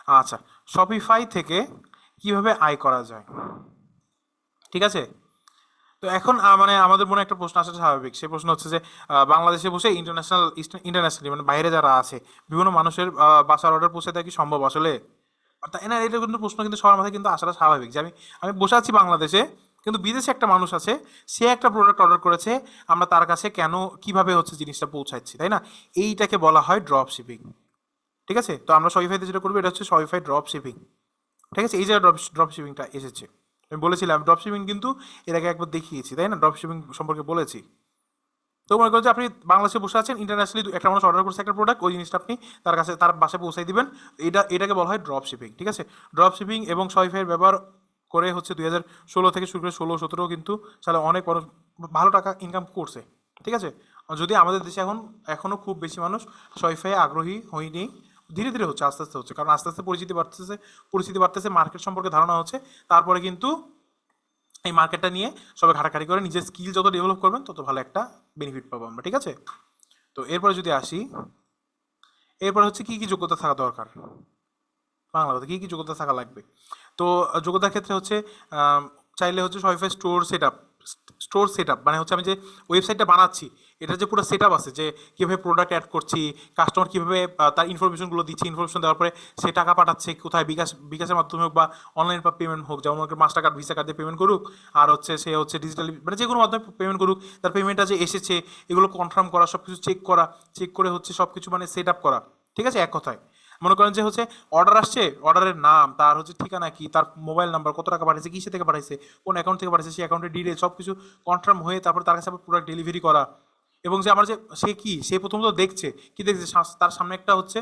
আচ্ছা, শপিফাই থেকে কিভাবে আয় করা যায়, ঠিক আছে? তো এখন মানে আমাদের মনে একটা প্রশ্ন আসা স্বাভাবিক। সেই প্রশ্ন হচ্ছে যে বাংলাদেশে বসে ইন্টারন্যাশনালি মানে বাইরে যারা আছে বিভিন্ন মানুষের বাসার অর্ডার পৌঁছে দেওয়া কি সম্ভব আসলে? তাই না? এটা কিন্তু প্রশ্ন কিন্তু সবার মাথায় কিন্তু আসাটা স্বাভাবিক যে আমি আমি বসে আছি বাংলাদেশে, কিন্তু বিদেশে একটা মানুষ আছে, সে একটা প্রোডাক্ট অর্ডার করেছে, আমরা তার কাছে কেন কিভাবে হচ্ছে জিনিসটা পৌঁছাচ্ছি, তাই না? এইটাকে বলা হয় ড্রপ শিপিং। ঠিক আছে, তো আমরা শপিফাইতে যেটা করবো এটা হচ্ছে শপিফাই ড্রপ শিপিং। ঠিক আছে, এই যে ড্রপ শিপিংটা এসেছে, আমি বলেছিলাম ড্রপ শিপিং কিন্তু এর আগে একবার দেখিয়েছি, তাই না? ড্রপ শিপিং সম্পর্কে বলেছি। তো মনে করেন যে আপনি বাংলাদেশে বসে আছেন, ইন্টারন্যাশনালি একটা মানুষ অর্ডার করছে একটা প্রোডাক্ট, ওই জিনিসটা আপনি তার কাছে তার বাসায় পৌঁছাই দিবেন। এটাকে বলা হয় ড্রপ শিপিং। ঠিক আছে, ড্রপ শিপিং এবং শপিফাইয়ের ব্যবহার করে হচ্ছে 2016 থেকে শুরু করে 16-17 কিন্তু সালে অনেক মানুষ ভালো টাকা ইনকাম করছে। ঠিক আছে, যদি আমাদের দেশে এখনও খুব বেশি মানুষ শপিফাইয়ে আগ্রহী হয়নি, ধীরে ধীরে হচ্ছে, আস্তে আস্তে হচ্ছে, কারণ আস্তে আস্তে পরিচিতি বাড়তেছে, মার্কেট সম্পর্কে ধারণা হচ্ছে। তারপরে কিন্তু এই মার্কেটটা নিয়ে সবাই ঘাটাঘাটি করে নিজের স্কিল যত ডেভেলপ করবেন তত ভালো একটা বেনিফিট পাবো আমরা। ঠিক আছে, তো এরপরে যদি আসি, এরপর হচ্ছে কি কি যোগ্যতা থাকা দরকার, বাংলা কথা কি কি যোগ্যতা থাকা লাগবে। তো যোগ্যতার ক্ষেত্রে হচ্ছে আম, চাইলে হচ্ছে শপিফাই স্টোর সেট আপ মানে হচ্ছে আমি যে ওয়েবসাইটটা বানাচ্ছি, এটার যে পুরো সেট আপ আছে, যে কীভাবে প্রোডাক্ট অ্যাড করছি, কাস্টমার কীভাবে তার ইনফরমেশনগুলো দিচ্ছি, ইনফরমেশন দেওয়ার পরে সে টাকা পাঠাচ্ছে কোথায়, বিকাশের মাধ্যমে হোক বা অনলাইন পেমেন্ট হোক, যেমন মাস্টার কার্ড ভিসা কার্ড দিয়ে পেমেন্ট করুক, আর হচ্ছে সে হচ্ছে ডিজিটালি মানে যে কোনো মাধ্যমে পেমেন্ট করুক, তার পেমেন্টটা যে এসেছে এগুলো কনফার্ম করা, সব কিছু চেক করে হচ্ছে সব কিছু মানে সেট আপ করা। ঠিক আছে, এক কথায় মনে করেন যে হচ্ছে অর্ডার আসছে, অর্ডারের নাম, তার হচ্ছে ঠিকানা কি, তার মোবাইল নাম্বার, কত টাকা পাঠিয়েছে, কিসে থেকে পাঠিয়েছে, কোন অ্যাকাউন্ট থেকে পাঠিয়েছে, সেই অ্যাকাউন্টের ডিটেল সব কিছু কনফার্ম হয়ে তারপর তার কাছে আবার প্রোডাক্ট ডেলিভারি করা। এবং যে আমার যে সে প্রথমত দেখছে কি দেখছে, তার সামনে একটা হচ্ছে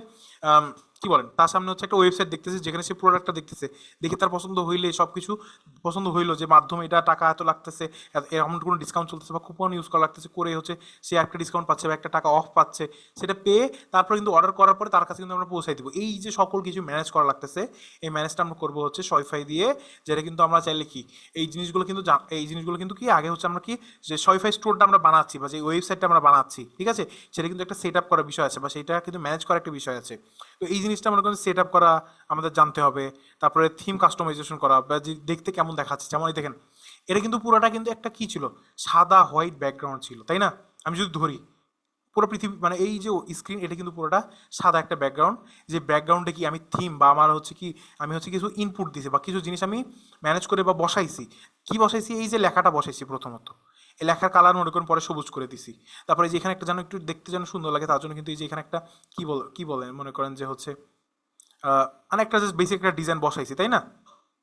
কি বলেন, তার সামনে হচ্ছে একটা ওয়েবসাইট দেখতেছে যেখানে সে প্রোডাক্টটা দেখতেছে, দেখে তার পছন্দ হইলে সব কিছু পছন্দ হইলো যে মাধ্যমে এটা টাকা এত লাগতেছে, এরকম কোনো ডিসকাউন্ট চলতেছে বা কুপন ইউজ করা লাগতেছে, করে হচ্ছে সে একটা ডিসকাউন্ট পাচ্ছে বা একটা টাকা অফ পাচ্ছে, সেটা পেয়ে তারপরে কিন্তু অর্ডার করার পরে তার কাছে কিন্তু আমরা পৌঁছাই দেবো। এই যে সকল কিছু ম্যানেজ করা লাগতেছে, এই ম্যানেজটা আমরা করবো হচ্ছে শপিফাই দিয়ে। যেটা কিন্তু আমরা চাইলে কি এই জিনিসগুলো কিন্তু কি আগে হচ্ছে আমরা কি যে শপিফাই স্টোরটা আমরা বানাচ্ছি বা যে ওয়েবসাইটটা আমরা বানাচ্ছি, ঠিক আছে, সেটা কিন্তু একটা সেট আপ করার বিষয় আছে বা সেটা কিন্তু ম্যানেজ করার একটা বিষয় আছে। তো এই জিনিসটা মনে করেন সেট আপ করা আমাদের জানতে হবে। তারপরে থিম কাস্টমাইজেশন করা বা যে দেখতে কেমন দেখাচ্ছে, যেমন এই দেখেন, এটা কিন্তু পুরোটা কিন্তু একটা কি ছিল, সাদা হোয়াইট ব্যাকগ্রাউন্ড ছিল, তাই না? আমি যদি ধরি পুরো পৃথিবী মানে এই যে স্ক্রিন, এটা কিন্তু পুরোটা সাদা একটা ব্যাকগ্রাউন্ড, যে ব্যাকগ্রাউন্ডে কি আমি থিম বা আমার হচ্ছে কি আমি হচ্ছে কিছু ইনপুট দিয়েছি বা কিছু জিনিস আমি ম্যানেজ করে বা বসাইছি। কি বসাইছি? এই যে লেখাটা বসাইছি প্রথমত, এই লেখার কালার মনে করেন পরে সবুজ করে দিছি। তারপরে যে এখানে একটা যেন একটু দেখতে যেন সুন্দর লাগে, তার জন্য কিন্তু এই যে এখানে একটা কি বলে মনে করেন যে হচ্ছে মানে একটা জাস্ট বেসিক একটা ডিজাইন বসাইছি, তাই না?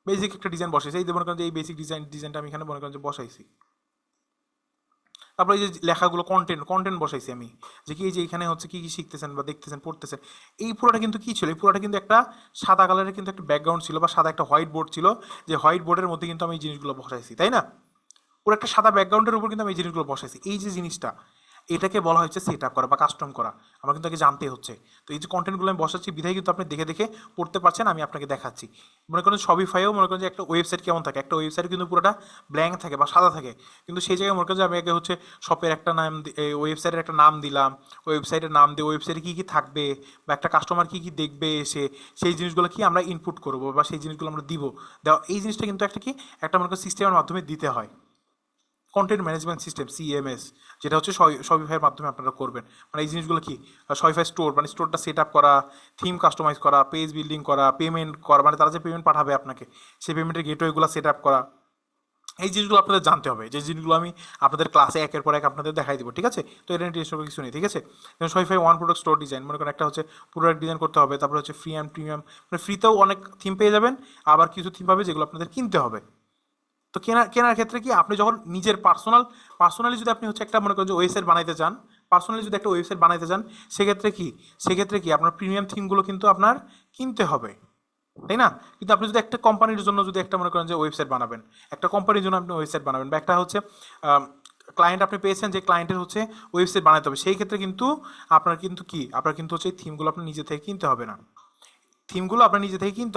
বেসিক একটা ডিজাইন বসাইছি, এই যে মনে করেন যে এই বেসিক ডিজাইনটা আমি এখানে মনে করেন যে বসাইছি। তারপরে এই যে লেখাগুলো কন্টেন্ট বসাইছি আমি, যে কি এই যে এখানে হচ্ছে কি কি শিখতেছেন বা দেখতেছেন পড়তেছেন। এই পুরোটা কিন্তু কি ছিল, এই পুরোটা কিন্তু একটা সাদা কালারের কিন্তু একটা ব্যাকগ্রাউন্ড ছিল বা সাদা একটা হোয়াইট বোর্ড ছিল, যে হোয়াইট বোর্ডের মধ্যে কিন্তু আমি এই জিনিসগুলো বসাইছি, তাই না? পুরো একটা সাদা ব্যাকগ্রাউন্ডের উপর কিন্তু আমি এই জিনিসগুলো বসাইছি। এই যে জিনিসটা, এটাকে বলা হচ্ছে সেট আপ করা বা কাস্টম করা। আমার কিন্তু আগে জানতে হচ্ছে। তো এই যে কন্টেন্টগুলো আমি বসাচ্ছি বিধায় কিন্তু আপনি দেখে দেখে পড়তে পারছেন, আমি আপনাকে দেখাচ্ছি। মনে করেন শপিফাইও মনে করেন যে একটা ওয়েবসাইট কেমন থাকে, একটা ওয়েবসাইট কিন্তু পুরোটা ব্ল্যাঙ্ক থাকে বা সাদা থাকে, কিন্তু সেই জায়গায় মনে করেন যে আমি আগে হচ্ছে শপের একটা নাম, ওয়েবসাইটের একটা নাম দিলাম, ওয়েবসাইটের নাম দিয়ে ওয়েবসাইটে কী কী থাকবে বা একটা কাস্টমার কী কী দেখবে এসে, সেই জিনিসগুলো কি আমরা ইনপুট করবো বা সেই জিনিসগুলো আমরা দিব। দেওয়া এই জিনিসটা কিন্তু একটা মনে করেন সিস্টেমের মাধ্যমে দিতে হয়। কন্টেন্ট ম্যানেজমেন্ট সিস্টেম, সিএমএস, যেটা হচ্ছে শপিফাইয়ের মাধ্যমে আপনারা করবেন। মানে এই জিনিসগুলো কি, শপিফাই স্টোর মানে স্টোরটা সেট আপ করা, থিম কাস্টমাইজ করা, পেজ বিল্ডিং করা, পেমেন্ট করা, মানে তারা যে পেমেন্ট পাঠাবে আপনাকে সেই পেমেন্টের গেটওয়েগুলো সেট আপ করা। এই জিনিসগুলো আপনাদের জানতে হবে, যে জিনিসগুলো আমি আপনাদের ক্লাসে একের পর এক আপনাদের দেখাই দিব। ঠিক আছে, তো এটা নিয়ে টেনশন করার কিছু নেই। ঠিক আছে, যেমন Shopify one product store design, মনে করেন একটা হচ্ছে প্রোডাক্ট ডিজাইন করতে হবে, তারপরে হচ্ছে ফ্রি অ্যান্ড প্রিমিয়াম, মানে ফ্রিতেও অনেক থিম পেয়ে যাবেন, আবার কিছু থিম পাবে যেগুলো আপনাদের কিনতে হবে। তো কেনার ক্ষেত্রে কি, আপনি যখন নিজের পার্সোনালি যদি আপনি হচ্ছে একটা মনে করেন যে ওয়েবসাইট বানাইতে চান, পার্সোনালি যদি একটা ওয়েবসাইট বানাইতে চান, সেক্ষেত্রে কি আপনার প্রিমিয়াম থিমগুলো কিন্তু আপনার কিনতে হবে, তাই না? কিন্তু আপনি যদি একটা কোম্পানির জন্য যদি একটা মনে করেন যে ওয়েবসাইট বানাবেন, একটা কোম্পানির জন্য আপনি ওয়েবসাইট বানাবেন বা একটা হচ্ছে ক্লায়েন্ট আপনি পেয়েছেন, যে ক্লায়েন্টের হচ্ছে ওয়েবসাইট বানাতে হবে, সেই ক্ষেত্রে কিন্তু আপনার কিন্তু হচ্ছে থিমগুলো আপনার নিজে থেকে কিনতে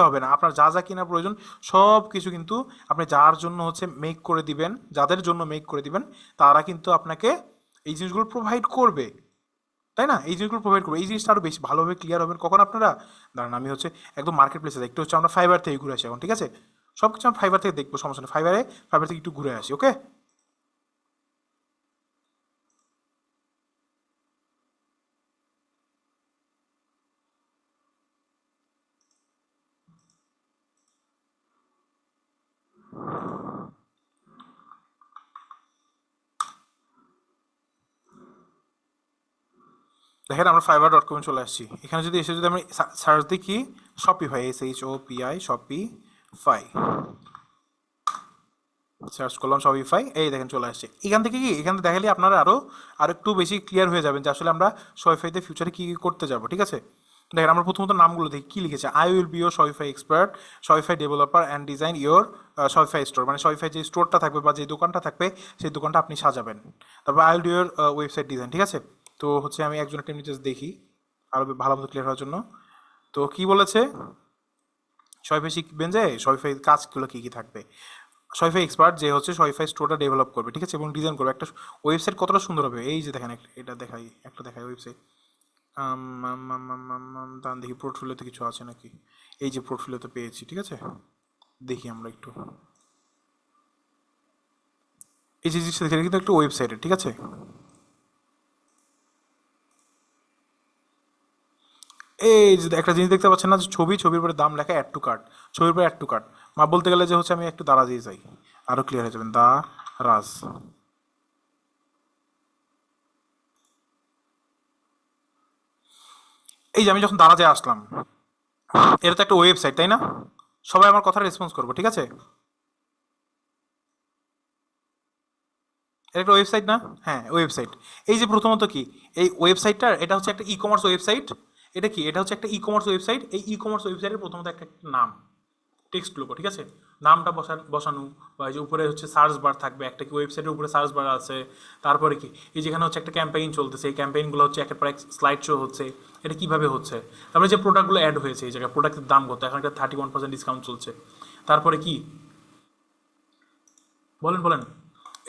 হবে না। আপনার যা যা কেনা প্রয়োজন সব কিছু কিন্তু আপনি যার জন্য হচ্ছে মেক করে দিবেন, যাদের জন্য মেক করে দিবেন, তারা কিন্তু আপনাকে এই জিনিসগুলো প্রোভাইড করবে। তাই না? এই জিনিসগুলো প্রোভাইড করবো। এই জিনিসটা আরো বেশি ভালোভাবে ক্লিয়ার হবেন কখন আপনারা, দাঁড়ান আমি হচ্ছে একদম মার্কেট প্লেসে যাই, একটু হচ্ছে আমরা ফাইবার থেকে ঘুরে আসি এখন, ঠিক আছে? সব কিছু আমরা ফাইবার থেকে দেখবো, সমস্যা নেই, ফাইবার থেকে একটু ঘুরে আসি, ওকে? দেখেন আমরা fiverr.com চলে আসছি। এখানে যদি এসে যদি আমি সার্চ দিই কি শপিফাই, SHOPI শপিফাই, সার্চ করলাম শপিফাই, এই দেখেন চলে আসছে। এখান থেকে কি এখান থেকে দেখালে আপনারা আরো একটু বেশি ক্লিয়ার হয়ে যাবেন যে আসলে আমরা শপিফাইতে ফিউচারে কি কি করতে যাব, ঠিক আছে? দেখেন আমরা প্রথমত নামগুলো দেখি কি লিখেছে, I will be your Shopify expert, Shopify developer and design your Shopify store, মানে শপিফাই যে স্টোরটা থাকবে বা যে দোকানটা থাকবে সেই দোকানটা আপনি সাজাবেন। তারপর I will do your website design, ঠিক আছে? তো হচ্ছে আমি একজন একটা ইমেজেস দেখি আরো ভালো মতো ক্লিয়ার হওয়ার জন্য। তো কি বলেছে, শপিফাই শিখবেন যে শপিফাই কাজগুলো কি কি থাকবে, শপিফাই এক্সপার্ট যে হচ্ছে শপিফাই স্টোরটা ডেভেলপ করবে, ঠিক আছে, এবং ডিজাইন করবে। একটা ওয়েবসাইট কতটা সুন্দর হবে, এই যে দেখেন এটা দেখাই, একটা দেখাই ওয়েবসাইট। দান দেখি পোর্টফোলিওতে কিছু আছে নাকি, এই যে পোর্টফোলিওতে পেয়েছি, ঠিক আছে, দেখি আমরা একটু এই যে জিনিসটা দেখে কিন্তু একটু ওয়েবসাইটের, ঠিক আছে? এই যে একটা জিনিস দেখতে পাচ্ছেন না, যে ছবির পরে দাম লেখা অ্যাড টু কার্ট, ছবির পরে অ্যাড টু কার্ট, মা বলতে গেলে যে হচ্ছে আমি একটু দারাজে যাই, আরো ক্লিয়ার হয়ে যাবেন, রাজ। এই যে আমি যখন দারাজে আসলাম, এটা তো একটা ওয়েবসাইট তাই না? সবাই আমার কথা রেসপন্স করবো, ঠিক আছে? এটা একটা ওয়েবসাইট না? হ্যাঁ ওয়েবসাইট। এই যে প্রথমত কি এই ওয়েবসাইটটার, এটা হচ্ছে একটা ই কমার্স ওয়েবসাইট। এটা কি, এটা হচ্ছে একটা ই কমার্স ওয়েবসাইট। এই ই কমার্স ওয়েবসাইটের প্রথমত একটা নাম, টেক্সট লোগো, ঠিক আছে, নামটা বসানো, বা এই যে উপরে হচ্ছে সার্চ বার থাকবে, একটা কি ওয়েবসাইটের উপরে সার্চ বার আছে। তারপরে কি এই যেখানে হচ্ছে একটা ক্যাম্পেইন চলতেছে, এই ক্যাম্পেইনগুলো হচ্ছে একের পর এক স্লাইড শো হচ্ছে, এটা কিভাবে হচ্ছে। তারপরে যে প্রোডাক্টগুলো অ্যাড হয়েছে, এই জায়গায় প্রোডাক্টের দাম কত, এখন একটা 31% ডিসকাউন্ট চলছে। তারপরে কি বলেন বলেন,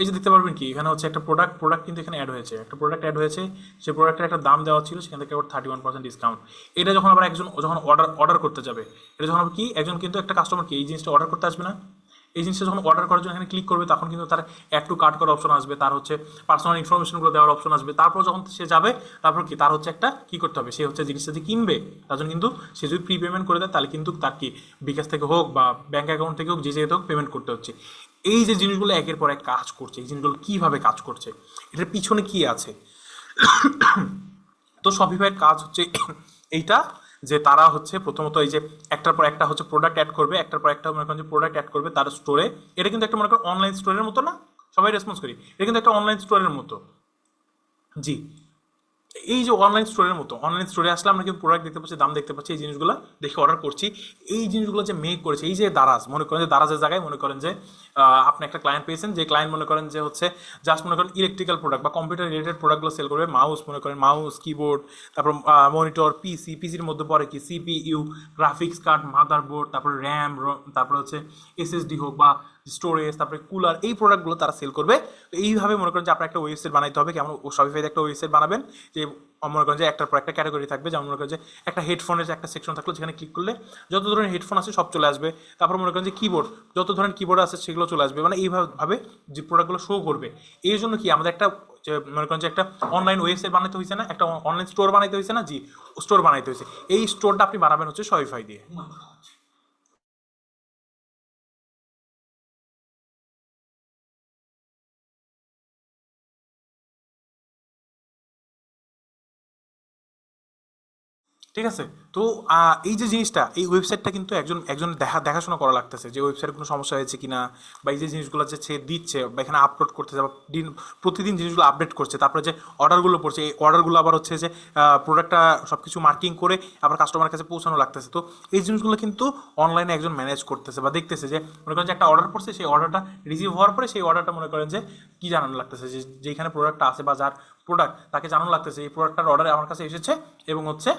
এই যে দেখতে পারবেন কি এখানে হচ্ছে একটা প্রোডাক্ট কিন্তু এখানে অ্যাড হয়েছে, একটা প্রোডাক্ট অ্যাড হয়েছে, সেই প্রোডাক্টের একটা দাম দেওয়া ছিল, সেখান থেকে আবার 31% ডিসকাউন্ট। এটা যখন আবার একজন যখন অর্ডার করতে যাবে, এটা যখন আবার কি একজন কিন্তু একটা কাস্টমার কি এই জিনিসটা অর্ডার করতে আসবে না, এই জিনিসটা যখন অর্ডার করার জন্য এখানে ক্লিক করবে, তখন কিন্তু তার অ্যাড টু কার্ট করার অপশন আসবে, তার হচ্ছে পার্সোনাল ইনফরমেশনগুলো দেওয়ার অপশন আসবে। তারপর যখন সে যাবে, তারপর কি তার হচ্ছে একটা কি করতে হবে, সে হচ্ছে জিনিসটা যে কিনবে তার জন্য কিন্তু সে যদি প্রি পেমেন্ট করে দেয়, তাহলে কিন্তু তার কি বিকাশ থেকে হোক বা ব্যাঙ্ক অ্যাকাউন্ট থেকে হোক, যে যেহেতু হোক পেমেন্ট করতে হচ্ছে। এই যে জিনিসগুলো একের পর এক কাজ করছে, এই জিনিসগুলো কিভাবে কাজ করছে, এটার পিছনে কি আছে। তো শপিফাইয়ের কাজ হচ্ছে এইটা, যে তারা হচ্ছে প্রথমত এই যে একটার পর একটা হচ্ছে প্রোডাক্ট অ্যাড করবে, একটার পর একটা মনে করেন যে প্রোডাক্ট অ্যাড করবে তার স্টোরে। এটা কিন্তু একটা মনে করেন অনলাইন স্টোরের মতো না, সবাই রেসপন্স করি, এটা কিন্তু একটা অনলাইন স্টোরের মতো। জি, এই যে অনলাইন স্টোরের মতো, অনলাইন স্টোরে আসলে আমরা কিন্তু প্রোডাক্ট দেখতে পাচ্ছি, দাম দেখতে পাচ্ছি, এই জিনিসগুলো দেখে অর্ডার করছি। এই জিনিসগুলো যে মেক করেছে এই যে দারাজ, মনে করেন যে দারাজের জায়গায় মনে করেন যে আপনি একটা ক্লায়েন্ট পেয়েছেন, যে ক্লায়েন্ট মনে করেন যে হচ্ছে জাস্ট মনে করেন ইলেকট্রিক্যাল প্রোডাক্ট বা কম্পিউটার রিলেটেড প্রোডাক্টগুলো সেল করবে, মাউস মনে করেন, মাউস কিবোর্ড, তারপর মনিটর, পিসির মধ্যে পড়ে কি সিপিইউ, গ্রাফিক্স কার্ড, মাদারবোর্ড, তারপর র্যাম, তারপর হচ্ছে এসএসডি হোক বা স্টোরেজ, তারপরে কুলার, এই প্রোডাক্টগুলো তারা সেল করবে। তো এইভাবে মনে করেন যে আপনার একটা ওয়েবসাইট বানাইতে হবে, কেমন শপিফাইতে একটা ওয়েবসাইট বানাবেন, যে মনে করেন যে একটার পর একটা ক্যাটাগরি থাকবে, যেমন মনে করেন যে একটা হেডফোনের একটা সেকশন থাকলো, যেখানে ক্লিক করলে যত ধরনের হেডফোন আছে সব চলে আসবে। তারপর মনে করেন যে কিবোর্ড, যত ধরনের কিবোর্ড আছে সেগুলো চলে আসবে, মানে এইভাবে যে প্রোডাক্টগুলো শো করবে। এই জন্য কি আমাদের একটা মনে করেন যে একটা অনলাইন ওয়েবসাইট বানাতে হয়েছে না, একটা অনলাইন স্টোর বানাইতে হয়েছে না, জি স্টোর বানাইতে হয়েছে। এই স্টোরটা আপনি বানাবেন হচ্ছে শপিফাই দিয়ে। ঠিক আছে? তো এই যে জিনিসটা, এই ওয়েবসাইটটা কিন্তু একজন একজন দেখাশোনা করা লাগতেছে, যে ওয়েবসাইটে কোনো সমস্যা হয়েছে কিনা, বা এই যে জিনিসগুলো যে সে দিচ্ছে বা এখানে আপলোড করতেছে, বা প্রতিদিন জিনিসগুলো আপডেট করছে, তারপরে যে অর্ডারগুলো পড়ছে, এই অর্ডারগুলো আবার হচ্ছে যে প্রোডাক্টটা সব কিছু মার্কিং করে আবার কাস্টমারের কাছে পৌঁছানো লাগতেছে। তো এই জিনিসগুলো কিন্তু অনলাইনে একজন ম্যানেজ করতেছে বা দেখতেছে, যে মনে করেন যে একটা অর্ডার পড়ছে, সেই অর্ডারটা রিসিভ হওয়ার পরে সেই অর্ডারটা মনে করেন যে কি জানানো লাগতেছে, যে যেখানে প্রোডাক্টটা আছে বা যার প্রোডাক্ট তাকে জানানো লাগতেছে এই প্রোডাক্টটার অর্ডার আমার কাছে এসেছে, এবং হচ্ছে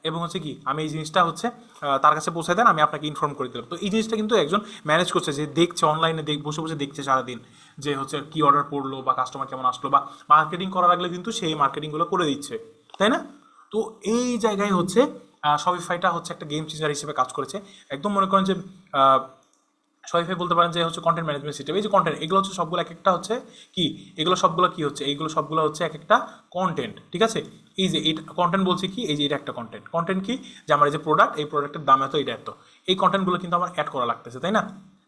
এবং হচ্ছে কি আমি এই জিনিসটা হচ্ছে তার কাছে পৌঁছে দেন, আমি আপনাকে ইনফর্ম করে দিলাম। তো এই জিনিসটা কিন্তু একজন ম্যানেজ করছে, যে দেখছে অনলাইনে বসে বসে দেখছে সারাদিন যে হচ্ছে কি অর্ডার পড়লো বা কাস্টমার কেমন আসলো, বা মার্কেটিং করার লাগলে কিন্তু সেই মার্কেটিংগুলো করে দিচ্ছে, তাই না? তো এই জায়গায় হচ্ছে শপিফাইটা হচ্ছে একটা গেম চেঞ্জার হিসেবে কাজ করেছে। একদম মনে করেন যে শপিফাই বলতে পারেন যে হচ্ছে কন্টেন্ট ম্যানেজমেন্ট সিস্টেম। এই যে কন্টেন্ট, এগুলো হচ্ছে সবগুলো এক একটা হচ্ছে কি, এগুলো সবগুলো কি হচ্ছে, এইগুলো সবগুলো হচ্ছে এক একটা কন্টেন্ট, ঠিক আছে? এই যে এই কন্টেন্ট বলছি কি, এই যে এটা একটা কন্টেন্ট। কন্টেন্ট কি, যে আমার এই যে প্রোডাক্ট, এই প্রোডাক্টের দাম এত, এটা এত, এই কন্টেন্টগুলো কিন্তু আমার অ্যাড করা লাগতেছে, তাই না?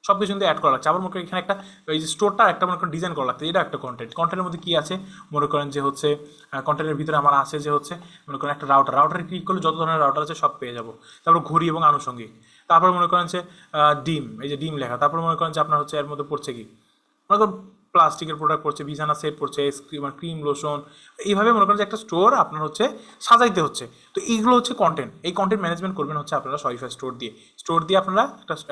সব কিছু কিন্তু অ্যাড করা লাগছে। আবার মনে করেন এখানে একটা এই যে স্টোরটা একটা মনে করেন ডিজাইন করা লাগছে, এটা একটা কন্টেন্ট। কন্টেন্টের মধ্যে কি আছে মনে করেন যে হচ্ছে কন্টেন্টের ভিতরে আমার আছে যে হচ্ছে মনে করেন একটা রাউটারে ক্লিক করলে যত ধরনের রাউটার আছে সব পেয়ে যাবো। তারপর ঘড়ি এবং আনুষঙ্গিক। তারপর মনে করেন যে ডিম, এই যে ডিম লেখা। তারপর মনে করেন যে আপনার হচ্ছে এর মধ্যে পড়ছে কি, মনে করেন প্লাস্টিকের প্রোডাক্ট পড়ছে, বিছানা সেট পড়ছে, ক্রিম লোশন। এইভাবে মনে করেন যে একটা স্টোর আপনার হচ্ছে সাজাইতে হচ্ছে। তো এইগুলো হচ্ছে কন্টেন্ট। এই কন্টেন্ট ম্যানেজমেন্ট করবেন হচ্ছে আপনারা শপিফাই স্টোর দিয়ে আপনারা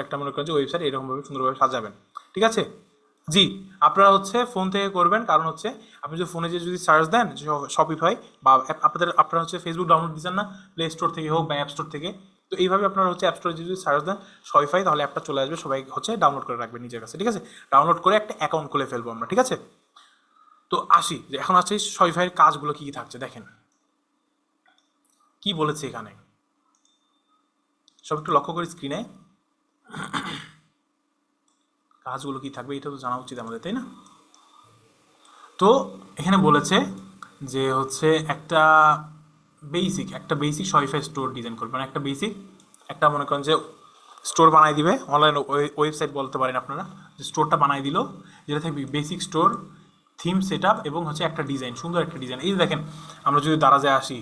একটা মনে করেন যে ওয়েবসাইট এরকমভাবে সুন্দরভাবে সাজাবেন, ঠিক আছে? জি, আপনারা হচ্ছে ফোন থেকে করবেন, কারণ হচ্ছে আপনি যদি ফোনে যদি সার্চ দেন শপিফাই, বা আপনারা হচ্ছে ফেসবুক ডাউনলোড দিচ্ছেন না, প্লে স্টোর থেকে হোক বা অ্যাপ স্টোর থেকে, তো এইভাবে আপনারা হচ্ছে অ্যাপ স্টোরে যদি সার্চ দেন শপিফাই, তাহলে অ্যাপটা চলে আসবে, সবাই হচ্ছে ডাউনলোড করে রাখবে নিজের কাছে, ঠিক আছে? ডাউনলোড করে একটা অ্যাকাউন্ট খুলে ফেলবো আমরা, ঠিক আছে? তো আসি যে এখন আছে শপিফাইয়ের কাজগুলো কী কী থাকছে, দেখেন কি বলেছে এখানে, সব একটু লক্ষ্য করি স্ক্রিনে কাজগুলো কি থাকবে, এটা তো জানা উচিত আমাদের, তাই না? তো এখানে বলেছে যে হচ্ছে একটা বেসিক শপিফাই স্টোর ডিজাইন করবে, মানে একটা মনে করেন যে স্টোর বানাই দিবে, অনলাইন ওয়েবসাইট বলতে পারেন আপনারা, যে স্টোরটা বানাই দিল, যেটা থাকবে basic store, theme set up এবং হচ্ছে একটা ডিজাইন, সুন্দর একটা ডিজাইন। এই যে দেখেন, আমরা যদি দারাজে আসি,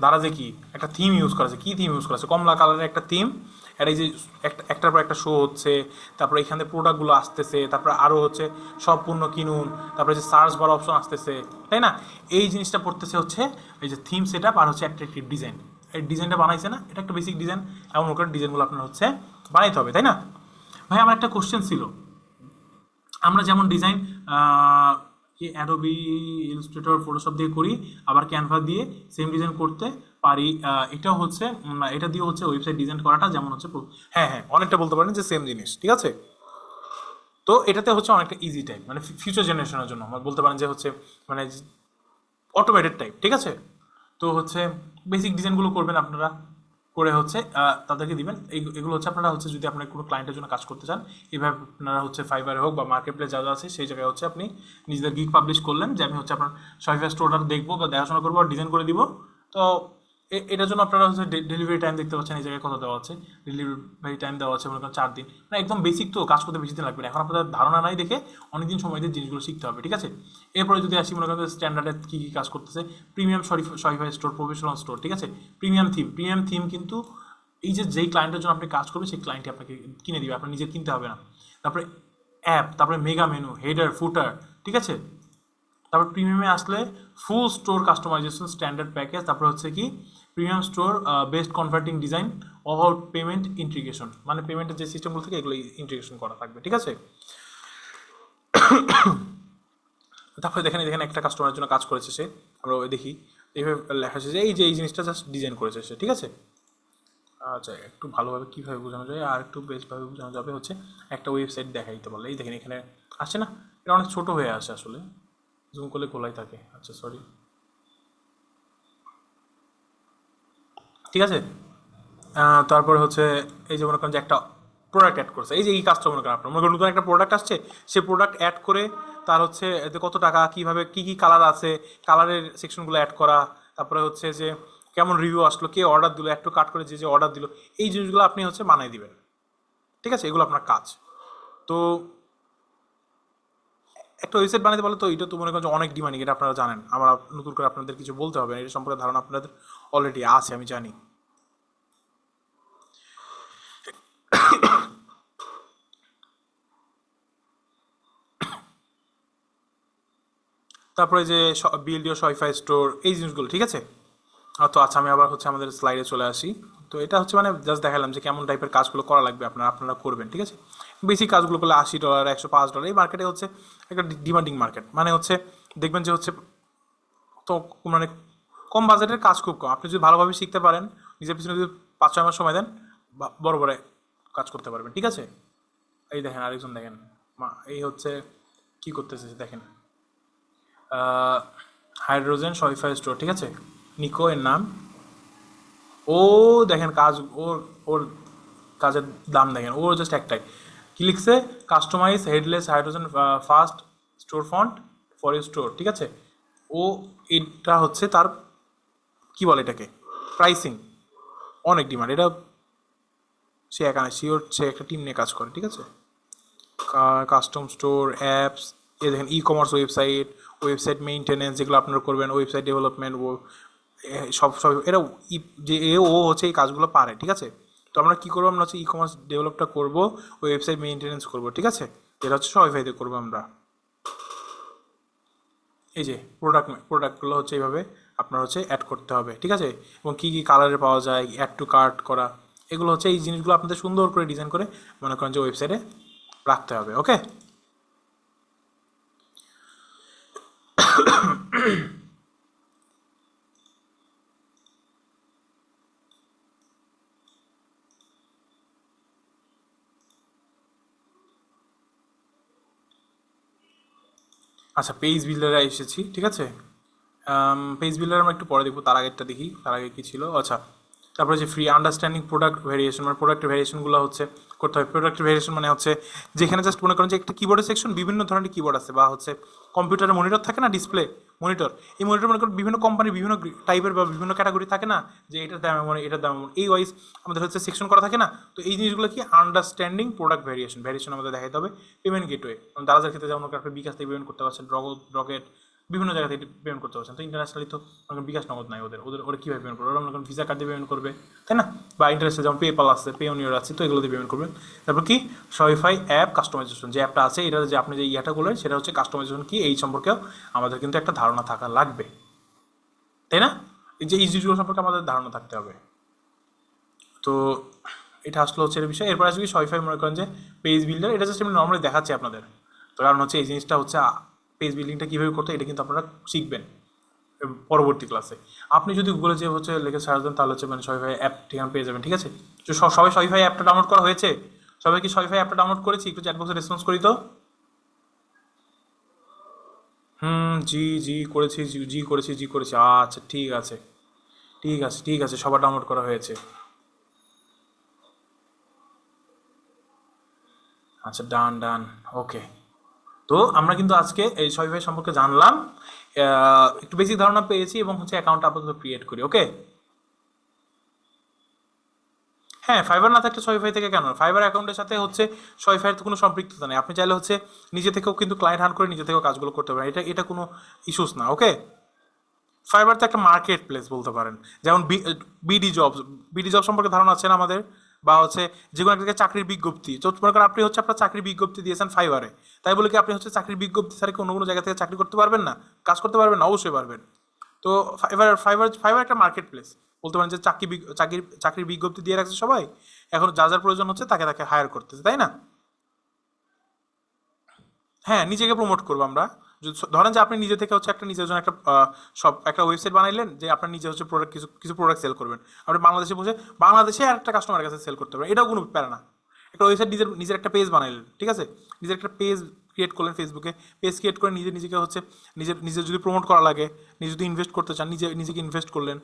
দারাজে কি একটা থিম ইউজ করা আছে, কি থিম ইউজ করা আছে, কমলা কালারের একটা থিম। আর এই যে একটার পর একটা শো হচ্ছে, তারপরে এখানে প্রোডাক্টগুলো আসতেছে, তারপরে আরও হচ্ছে সব পণ্য কিনুন, তারপরে যে সার্চ বার অপশন আসতেছে, তাই না? এই জিনিসটা পড়তেছে হচ্ছে এই যে থিম সেট আপ আর হচ্ছে অ্যাট্রাকটিভ ডিজাইন। এই ডিজাইনটা বানাইছে না, এটা একটা বেসিক ডিজাইন। এমন করে ডিজাইনগুলো আপনার হচ্ছে বানাইতে হবে, তাই না? ভাই আমার একটা কোশ্চেন ছিল, আমরা যেমন ডিজাইন কি অ্যাডোবি ইলাস্ট্রেটর ফটোশপ দিয়ে করি, আবার ক্যানভা দিয়ে সেম ডিজাইন করতে পারি, এটাও হচ্ছে এটা দিয়ে হচ্ছে ওয়েবসাইট ডিজাইন করাটা যেমন হচ্ছে হ্যাঁ হ্যাঁ, অনেকটা বলতে পারেন যে সেম জিনিস, ঠিক আছে? তো এটাতে হচ্ছে অনেকটা ইজি টাইপ, মানে ফিউচার জেনারেশনের জন্য বলতে পারেন যে হচ্ছে মানে অটোমেটেড টাইপ, ঠিক আছে? তো হচ্ছে বেসিক ডিজাইনগুলো করবেন আপনারা, করে হচ্ছে তাদেরকে দিবেন। এগুলো হচ্ছে আপনারা হচ্ছে যদি আপনার কোনো ক্লায়েন্টের জন্য কাজ করতে চান, এইভাবে আপনারা হচ্ছে ফাইবারে হোক বা মার্কেট প্লেস যা যা আছে সেই জায়গায় হচ্ছে আপনি নিজেদের গিগ পাবলিশ করলেন, যে আমি হচ্ছে আপনার শপিফাই স্টোরটা দেখবো বা দেখাশোনা করবো আর ডিজাইন করে দিব। তো এটার জন্য আপনারা হচ্ছে ডেলিভারি টাইম দেখতে পাচ্ছেন, এই জায়গায় কত দেওয়া আছে, ডেলিভারি টাইম দেওয়া আছে মনে করেন 4 দিন। মানে একদম বেসিক, তো কাজ করতে বেশি দিন লাগবে না। এখন আপনাদের ধারণা নাই দেখে অনেকদিন সময় দিয়ে জিনিসগুলো শিখতে হবে, ঠিক আছে? এরপরে যদি আসি মনে করেন স্ট্যান্ডার্ডে কী কী কাজ করতেছে, premium Shopify store, professional store, ঠিক আছে? প্রিমিয়াম থিম কিন্তু এই যে যেই ক্লায়েন্টের জন্য আপনি কাজ করবেন সেই ক্লায়েন্টই আপনাকে কিনে দিবে, আপনার নিজের কিনতে হবে না। তারপরে অ্যাপ, তারপরে মেগা মেনু, হেডার, ফুটার, ঠিক আছে? তারপর প্রিমিয়ামে আসলে ফুল স্টোর কাস্টমাইজেশন স্ট্যান্ডার্ড প্যাকেজ, তারপর হচ্ছে কি premium store best converting design, over payment integration, মানে পেমেন্টের যে সিস্টেমগুলো থাকে এগুলো ইন্টিগ্রেশন করা থাকবে, ঠিক আছে? তারপরে দেখেন এখানে একটা কাস্টমারের জন্য কাজ করেছে সে, আমরা দেখি এইভাবে লেখা আছে যে এই জিনিসটা জাস্ট ডিজাইন করেছে সে, ঠিক আছে? আচ্ছা, একটু ভালোভাবে কীভাবে বোঝানো যায় আর একটু বেশভাবে বোঝানো যাবে হচ্ছে একটা ওয়েবসাইট দেখাইতে পারলে। এই দেখেন এখানে আসছে না, এটা অনেক ছোটো হয়ে আসে আসলে, জুম করলে গোলাই থাকে। আচ্ছা সরি, ঠিক আছে? তারপরে হচ্ছে এই যে মনে করেন যে একটা প্রোডাক্ট অ্যাড করছে, এই যে এই কাজটা মনে করেন আপনার মনে করেন নতুন একটা প্রোডাক্ট আসছে, সে প্রোডাক্ট অ্যাড করে তার হচ্ছে এতে কত টাকা, কীভাবে কী কী কালার আছে, কালারের সেকশনগুলো অ্যাড করা, তারপরে হচ্ছে যে কেমন রিভিউ আসলো, কে অর্ডার দিল, একটু কাট করে যে অর্ডার দিল, এই জিনিসগুলো আপনি হচ্ছে বানাই দিবেন, ঠিক আছে? এগুলো আপনার কাজ। তো একটা ওয়েবসাইট বানাতে পারলে তো এটা তো মনে করেন যে অনেক ডিমান্ডিং, এটা আপনারা জানেন, আমরা নতুন করে আপনাদের কিছু বলতে হবে না, এটা সম্পর্কে ধারণা আপনাদের অলরেডি আছে, আমি জানি। তারপরে যে বিল্ড ইওর শপিফাই স্টোর, এই জিনিসগুলো, ঠিক আছে? তো আচ্ছা, আমি আবার হচ্ছে আমাদের স্লাইডে চলে আসি। তো এটা হচ্ছে মানে জাস্ট দেখালাম যে কেমন টাইপের কাজগুলো করা লাগবে, আপনারা করবেন, ঠিক আছে? বেসিক কাজগুলো করলে $80, $105, এই মার্কেটে হচ্ছে একটা ডিমান্ডিং মার্কেট, মানে হচ্ছে দেখবেন যে হচ্ছে তো মানে কম বাজেটের কাজ খুব কম, আপনি যদি ভালোভাবে শিখতে পারেন নিজের পিছনে যদি 5-6 মাস সময় দেন বড় বড় কাজ করতে পারবেন, ঠিক আছে। এই দেখেন আরেকজন দেখেন এই হচ্ছে কি করতেছে দেখেন, হাইড্রোজেন শপিফাই স্টোর, ঠিক আছে, নিকো এর নাম। ও দেখেন কাজ, ওর ওর কাজের দাম দেখেন, ওর জাস্ট একটাই কি লিখছে, customize headless Hydrogen fast store front for you store, ঠিক আছে। ও এটা হচ্ছে তার কি বলে এটাকে প্রাইসিং, অনেক ডিমান্ড এটা। সে একা নয়, সে একটা টিম নিয়ে কাজ করে, ঠিক আছে। কাস্টম স্টোর অ্যাপস, এ দেখেন e commerce website, website maintenance যেগুলো আপনারা করবেন, ওয়েবসাইট ডেভেলপমেন্ট, ও সব এরা যে ও হচ্ছে এই কাজগুলো পারে, ঠিক আছে। তো আমরা কী করবো, আমরা হচ্ছে ই কমার্স ডেভেলপটা করবো, ওয়েবসাইট মেইনটেনেন্স করবো, ঠিক আছে। এটা হচ্ছে শপিফাইতে করবো আমরা। এই যে প্রোডাক্টগুলো হচ্ছে এইভাবে আপনার হচ্ছে অ্যাড করতে হবে, ঠিক আছে। এবং কী কী কালারে পাওয়া যায়, অ্যাড টু কার্ট করা, এগুলো হচ্ছে এই জিনিসগুলো আপনাদের সুন্দর করে ডিজাইন করে মনে করেন যে ওয়েবসাইটে রাখতে হবে, ওকে। আচ্ছা, পেজ বিল্ডারে এসেছি, ঠিক আছে। পেজ বিল্ডার আমরা একটু পরে দেখবো, তার আগেরটা দেখি, তার আগে কী ছিল। আচ্ছা, তারপরে যে ফ্রি আন্ডারস্ট্যান্ডিং প্রোডাক্ট ভেরিয়েশন, মানে প্রোডাক্টের ভেরিয়েশনগুলো হচ্ছে করতে হবে। প্রোডাক্টের ভেরিয়েশন মানে হচ্ছে যেখানে জাস্ট মনে করেন যে একটা কিবোর্ডের সেকশন, বিভিন্ন ধরনের কিবোর্ড আছে, বা হচ্ছে কম্পিউটারের মনিটর থাকে না, ডিসপ্লে মনিটর, এই মনিটর মনে করেন বিভিন্ন কোম্পানির বিভিন্ন টাইপের বা বিভিন্ন ক্যাটাগরি থাকে না, যে এটার দাম এমন, এটার দাম এমন, এই ওয়াইজ আমাদের হচ্ছে সেকশন করা থাকে না। তো এই জিনিসগুলো কি আন্ডারস্ট্যান্ডিং প্রোডাক্ট ভেরিয়েশন আমাদের দেখাতে হবে। পেমেন্ট গেটওয়ে, দারাজের ক্ষেত্রে যেমন আপনি বিকাশ থেকে পেমেন্ট করতে পারছেন, রকেট, বিভিন্ন জায়গা থেকে পেমেন্ট করতে পারছেন। তো ইন্টারন্যাশনালি তো বিকাশ নগদ নাই ওদের, ওরা কীভাবে পেমেন্ট করবে, ওরা মনে করেন ভিসা কার্ড দিয়ে পেমেন্ট করবে, তাই না। বা ইন্টারন্যাশনাল যেমন পেপাল আছে, পেওনিয়র আছে, তো এগুলো দিয়ে পেমেন্ট করবেন। তারপর কি শপিফাই অ্যাপ কাস্টমাইজেশন, যে অ্যাপটা আছে এটা যে আপনি যে ইয়াটা করলেন সেটা হচ্ছে কাস্টমাইজেশন কি, এই সম্পর্কেও আমাদের কিন্তু একটা ধারণা থাকা লাগবে, তাই না। এই যে এই জিনিসগুলো সম্পর্কে আমাদের ধারণা থাকতে হবে। তো এটা আসলে হচ্ছে এর বিষয়। এরপর আসবে কি শপিফাই মনে করেন যে পেজ বিল্ডার, এটা জাস্ট আমি নর্মালি দেখাচ্ছি আপনাদের। তো কারণ হচ্ছে এই জিনিসটা হচ্ছে পেজ বিল্ডিংটা কীভাবে করতে, এটা কিন্তু আপনারা শিখবেন পরবর্তী ক্লাসে। আপনি যদি গুগলে যে হচ্ছে লিখে সার্চ দেন তাহলে হচ্ছে মানে শপিফাই অ্যাপ ঠিকানা পেয়ে যাবেন, ঠিক আছে। তো সবাই শপিফাই অ্যাপটা ডাউনলোড করা হয়েছে? সবাই কি শপিফাই অ্যাপটা ডাউনলোড করেছি? একটু চ্যাট বক্সে রেসপন্স করি তো। জি করেছি, জি করেছি। আচ্ছা ঠিক আছে, ঠিক আছে, সবার ডাউনলোড করা হয়েছে। আচ্ছা ডান, ওকে। তো আমরা কিন্তু আজকে এই শপিফাই সম্পর্কে জানলাম, একটু বেশি ধারণা পেয়েছি, এবং হচ্ছে অ্যাকাউন্ট আপাতত ক্রিয়েট করি, ওকে। হ্যাঁ, ফাইবার না থাকলে শপিফাই থেকে কেন, ফাইবার অ্যাকাউন্টের সাথে হচ্ছে শপিফাইয়ের তো কোনো সম্পৃক্ততা নেই। আপনি চাইলে হচ্ছে নিজে থেকেও কিন্তু ক্লায়েন্ট হান্ট করে নিজে থেকেও কাজগুলো করতে পারেন, এটা কোনো ইস্যুস না, ওকে। ফাইবার তো একটা মার্কেট প্লেস বলতে পারেন, যেমন বিডি জব সম্পর্কে ধারণা আছে না আমাদের, বা হচ্ছে যে কোনো একটা চাকরির বিজ্ঞপ্তি, তো মনে করেন আপনি হচ্ছে আপনার চাকরির বিজ্ঞপ্তি দিয়েছেন ফাইবারে, তাই বলে কি আপনি হচ্ছে চাকরির বিজ্ঞপ্তি ছাড়া কি অন্য কোনো জায়গা থেকে চাকরি করতে পারবেন না, কাজ করতে পারবেন না? অবশ্যই পারবেন। তো ফাইবার একটা মার্কেট প্লেস বলতে পারেন, যে চাকরির বিজ্ঞপ্তি দিয়ে রাখছে সবাই, এখন যার প্রয়োজন হচ্ছে তাকে তাকে হায়ার করতেছে, তাই না। হ্যাঁ, নিজেকে প্রমোট করবো আমরা। ধরেন যে আপনি নিজে থেকে হচ্ছে একটা নিজের জন্য একটা একটা ওয়েবসাইট বানাইলেন, যে আপনার নিজে হচ্ছে প্রোডাক্ট কিছু কিছু প্রোডাক্ট সেল করবেন, আপনি বাংলাদেশে বসে বাংলাদেশে আর একটা কাস্টমারের কাছে সেল করতে পারবেন, এটাও কোনো প্যারা না। একটা ওয়েবসাইট নিজের একটা পেজ বানাইলেন, ঠিক আছে, নিজের একটা পেজ ক্রিয়েট করলেন ফেসবুকে, পেজ ক্রিয়েট করে নিজেকে হচ্ছে নিজের যদি প্রমোট করা লাগে, নিজে যদি ইনভেস্ট করতে চান নিজেকে ইনভেস্ট করলেন।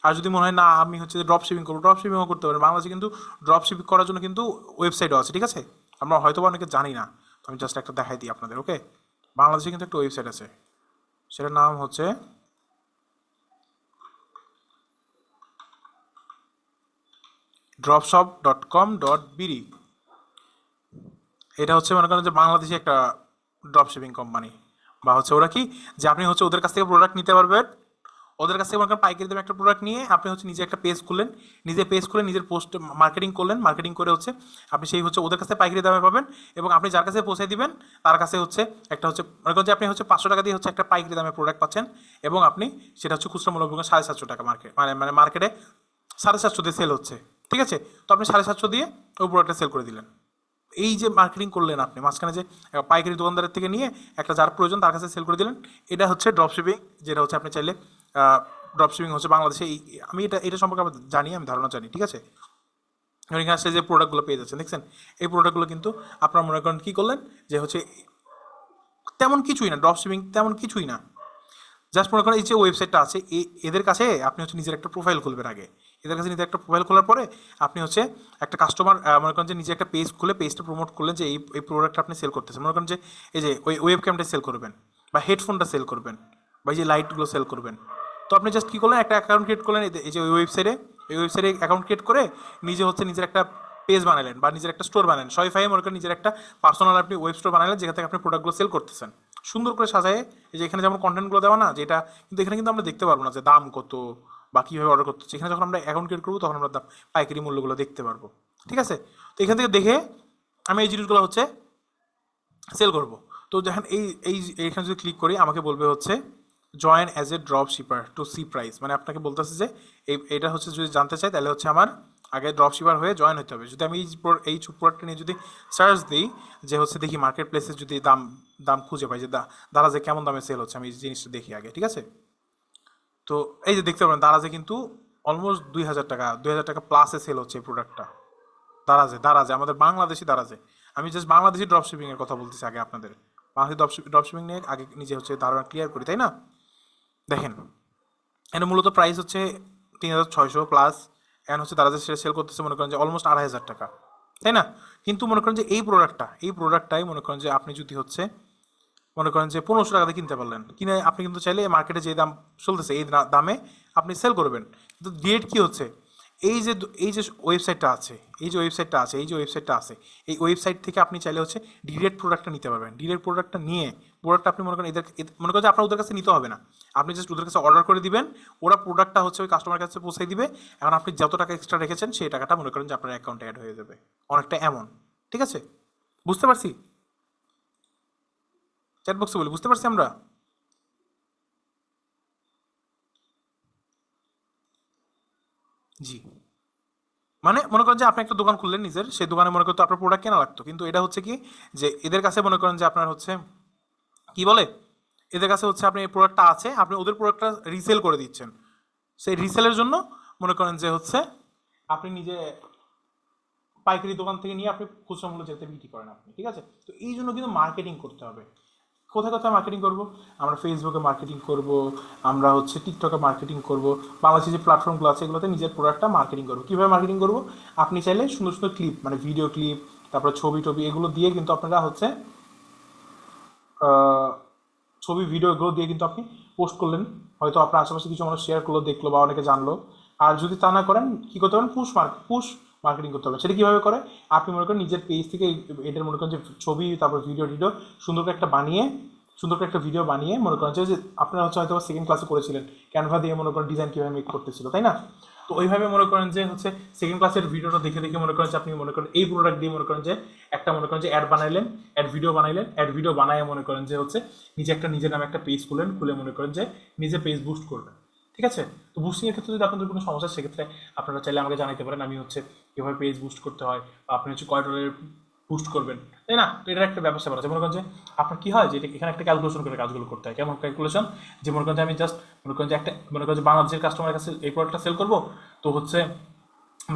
আর যদি মনে হয় না আমি হচ্ছে ড্রপ শিপিং করবো, ড্রপ শিপিংও করতে পারেন। বাংলাদেশে কিন্তু ড্রপ শিপিং করার জন্য কিন্তু ওয়েবসাইটও আছে, ঠিক আছে। আমরা হয়তো বা অনেকে জানি না, তো আমি জাস্ট একটা দেখাই দিই আপনাদের, ওকে। বাংলাদেশে কিন্তু একটা ওয়েবসাইট আছে, সেটার নাম হচ্ছে dropshop.com.bd। এটা হচ্ছে মনে করেন যে বাংলাদেশে একটা ড্রপ শিপিং কোম্পানি, বা হচ্ছে ওরা কি, যে আপনি হচ্ছে ওদের কাছ থেকে প্রোডাক্ট নিতে পারবেন, ওদের কাছ থেকে মনে করেন পাইকারি দামে একটা প্রোডাক্ট নিয়ে আপনি হচ্ছে নিজে একটা পেজ খুললেন, নিজের পোস্ট মার্কেটিং করলেন, মার্কেটিং করে হচ্ছে আপনি সেই হচ্ছে ওদের কাছে পাইকারি দামে পাবেন, এবং আপনি যার কাছে পৌঁছে দিবেন তার কাছে হচ্ছে একটা হচ্ছে মনে করেন যে আপনি হচ্ছে 500 টাকা দিয়ে হচ্ছে একটা পাইকারি দামে প্রোডাক্ট পাচ্ছেন, এবং আপনি সেটা হচ্ছে খুচরা মূল্য 750 টাকা, মানে মার্কেটে 750 দিয়ে সেল হচ্ছে, ঠিক আছে। তো আপনি 750 দিয়ে ওই প্রোডাক্টটা সেল করে দিলেন, এই যে মার্কেটিং করলেন আপনি মাঝখানে যে পাইকারি দোকানদারের থেকে নিয়ে একটা যার প্রয়োজন তার কাছে সেল করে দিলেন, এটা হচ্ছে ড্রপ শিপিং। যেটা হচ্ছে আপনি চাইলে ড্রপ শিপিং হচ্ছে বাংলাদেশে আমি এটা সম্পর্কে আমি জানি, আমি ধারণা জানি, ঠিক আছে। এখানে আসলে যে প্রোডাক্টগুলো পেয়ে যাচ্ছেন দেখছেন, এই প্রোডাক্টগুলো কিন্তু আপনার মনে করেন কী করলেন যে হচ্ছে তেমন কিছুই না, ড্রপ শিপিং তেমন কিছুই না। জাস্ট মনে করেন এই যে ওয়েবসাইটটা আছে, এদের কাছে আপনি হচ্ছে নিজের একটা প্রোফাইল খুলবেন আগে। এদের কাছে নিজের একটা প্রোফাইল খোলার পরে আপনি হচ্ছে একটা কাস্টমার মনে করেন যে নিজে একটা পেজ খুলে পেজটা প্রমোট করলেন যে এই প্রোডাক্টটা আপনি সেল করতেছেন। মনে করেন যে এই যে ওই ওয়েব ক্যামটা সেল করবেন, বা হেডফোনটা সেল করবেন, বা এই যে লাইটগুলো সেল করবেন। তো আপনি জাস্ট কী করলেন, একটা অ্যাকাউন্ট ক্রিয়েট করলেন এই যে ওই ওয়েবসাইটে অ্যাকাউন্ট ক্রিয়েট করে নিজে হচ্ছে নিজের একটা পেজ বানালেন বা নিজের একটা স্টোর বানালেন, শপিফাই মনে করেন নিজের একটা পার্সোনাল আপনি ওয়েব স্টোর বানালেন যেখান থেকে আপনি প্রোডাক্টগুলো সেল করতেছেন সুন্দর করে সাজায়। এই যে এখানে যেমন কন্টেন্টগুলো দেওয়া না, যেটা কিন্তু এখানে কিন্তু আমরা দেখতে পারবো না যে দাম কত বা কীভাবে অর্ডার করতে হচ্ছে। এখানে যখন আমরা অ্যাকাউন্ট ক্রিয়েট করবো তখন আমরা পাইকারি মূল্যগুলো দেখতে পারবো, ঠিক আছে। তো এখান থেকে দেখে আমি এই জিনিসগুলো হচ্ছে সেল করব। তো যখন এইখানে যদি ক্লিক করি আমাকে বলবে হচ্ছে join as a drop shipper to see price, মানে আপনাকে বলতেছে যে এটা হচ্ছে যদি জানতে চাই তাহলে হচ্ছে আমার আগে ড্রপ শিপার হয়ে জয়েন হতে হবে। যদি আমি এই প্রোডাক্টটা নিয়ে যদি সার্চ দিই যে হচ্ছে দেখি মার্কেট প্লেসে যদি দাম দাম খুঁজে পাই যে দারাজে কেমন দামে সেল হচ্ছে, আমি এই জিনিসটা দেখি আগে, ঠিক আছে। তো এই যে দেখতে পাবেন দারাজে কিন্তু অলমোস্ট 2,000 টাকা প্লাসে সেল হচ্ছে এই প্রোডাক্টটা। দারাজে আমাদের বাংলাদেশি দারাজে। আমি জাস্ট বাংলাদেশি ড্রপ শিপিং এর কথা বলতেছি আগে আপনাদের। বাংলাদেশি ড্রপ শিপিং নিয়ে আগে নিজে হচ্ছে ধারণা ক্লিয়ার করি, তাই না। দেখেন এখানে মূলত প্রাইস হচ্ছে 3,600 প্লাস। এখন হচ্ছে দারাজে সেল করতেছে মনে করেন যে অলমোস্ট 2,500 টাকা, তাই না। কিন্তু মনে করেন যে এই প্রোডাক্টটাই মনে করেন যে আপনি যদি হচ্ছে মনে করেন যে 1,500 টাকাতে কিনতে পারলেন, কিনে আপনি কিন্তু চাইলে মার্কেটে যে দাম চলতেছে এই দামে আপনি সেল করবেন। কিন্তু ডিরেক্ট কি হচ্ছে, এই যে ওয়েবসাইটটা আছে এই ওয়েবসাইট থেকে আপনি চাইলে হচ্ছে ডিরেক্ট প্রোডাক্টটা নিতে পারবেন। ডিরেক্ট প্রোডাক্টটা নিয়ে প্রোডাক্টটা আপনি মনে করেন মনে করেন যে আপনার ওদের কাছে নিতে হবে না, আপনি জাস্ট ওদের কাছে অর্ডার করে দিবেন, ওরা প্রোডাক্টটা হচ্ছে ওই কাস্টমার কাছে পৌঁছে দিবে। এখন আপনি যত টাকা এক্সট্রা রেখেছেন সেই টাকাটা মনে করেন যে আপনার অ্যাকাউন্টে অ্যাড হয়ে যাবে, অনেকটা এমন, ঠিক আছে। বুঝতে পারছি, চ্যাট বক্সে বলি, বুঝতে পারছি আমরা। জি, মানে মনে করেন যে আপনি একটা দোকান খুললেন নিজের, সেই দোকানে মনে করতে আপনার প্রোডাক্ট কেনা লাগতো, কিন্তু এটা হচ্ছে কি যে এদের কাছে মনে করেন যে আপনার হচ্ছে কি বলে, এদের কাছে হচ্ছে আপনি এই প্রোডাক্টটা আছে, আপনি ওদের প্রোডাক্টটা রিসেল করে দিচ্ছেন। সেই রিসেলের জন্য মনে করেন যে হচ্ছে আপনি নিজে পাইকারি দোকান থেকে নিয়ে আপনি খুচরা মূল্য যেতে বিক্রি করেন আপনি, ঠিক আছে। তো এই জন্য কিন্তু মার্কেটিং করতে হবে। কোথায় কোথায় মার্কেটিং করব, আমরা ফেসবুকে মার্কেটিং করব, আমরা হচ্ছে টিকটকে মার্কেটিং করব, বাংলাদেশে যে প্ল্যাটফর্মগুলো আছে এগুলোতে নিজের প্রোডাক্টটা মার্কেটিং করব। কীভাবে মার্কেটিং করব, আপনি চাইলে সুন্দর সুন্দর ক্লিপ মানে ভিডিও ক্লিপ, তারপরে ছবি টবি এগুলো দিয়ে কিন্তু আপনারা হচ্ছে ছবি ভিডিও এগুলো দিয়ে কিন্তু আপনি পোস্ট করলেন, হয়তো আপনার আশেপাশে কিছু মানুষ শেয়ার করলো, দেখলো বা অনেকে জানলো। আর যদি তা না করেন কী করতে পারেন, পুশ মার্কেটিং করতে হবে। সেটা কীভাবে করে, আপনি মনে করেন নিজের পেজ থেকে এটার মনে করেন যে ছবি তারপর ভিডিও সুন্দর করে একটা ভিডিও বানিয়ে মনে করেন যে আপনারা হচ্ছে হয়তো সেকেন্ড ক্লাসে করেছিলেন ক্যানভা দিয়ে মনে করেন ডিজাইন কীভাবে মেক করতেছিল, তাই না। তো ওইভাবে মনে করেন যে হচ্ছে সেকেন্ড ক্লাসের ভিডিওটা দেখে দেখে মনে করেন যে আপনি মনে করেন এই প্রোডাক্ট দিয়ে মনে করেন যে একটা মনে করেন যে অ্যাড ভিডিও বানায় মনে করেন যে হচ্ছে নিজের নামে একটা পেজ খুলে মনে করেন যে নিজে পেজ বুস্ট করবেন, ঠিক আছে। তো বুস্টিং এর ক্ষেত্রে যদি আপনাদের কোনো সমস্যা সেক্ষেত্রে আপনারা চাইলে আমাকে জানাতে পারেন, আমি হচ্ছে কীভাবে পেজ বুস্ট করতে হয় বা আপনি হচ্ছে কয় ডলারের বুস্ট করবেন, তাই না। তো এটার একটা ব্যবস্থা করা আছে। মনে করেন যে আপনার কী হয় যে এখানে একটা ক্যালকুলেশন করে কাজগুলো করতে হয়। কেমন ক্যালকুলেশন, যে মনে করেন যে আমি জাস্ট মনে করেন যে মনে করেন যে বাংলাদেশের কাস্টমারের কাছে এই প্রোডাক্টটা সেল করবো, তো হচ্ছে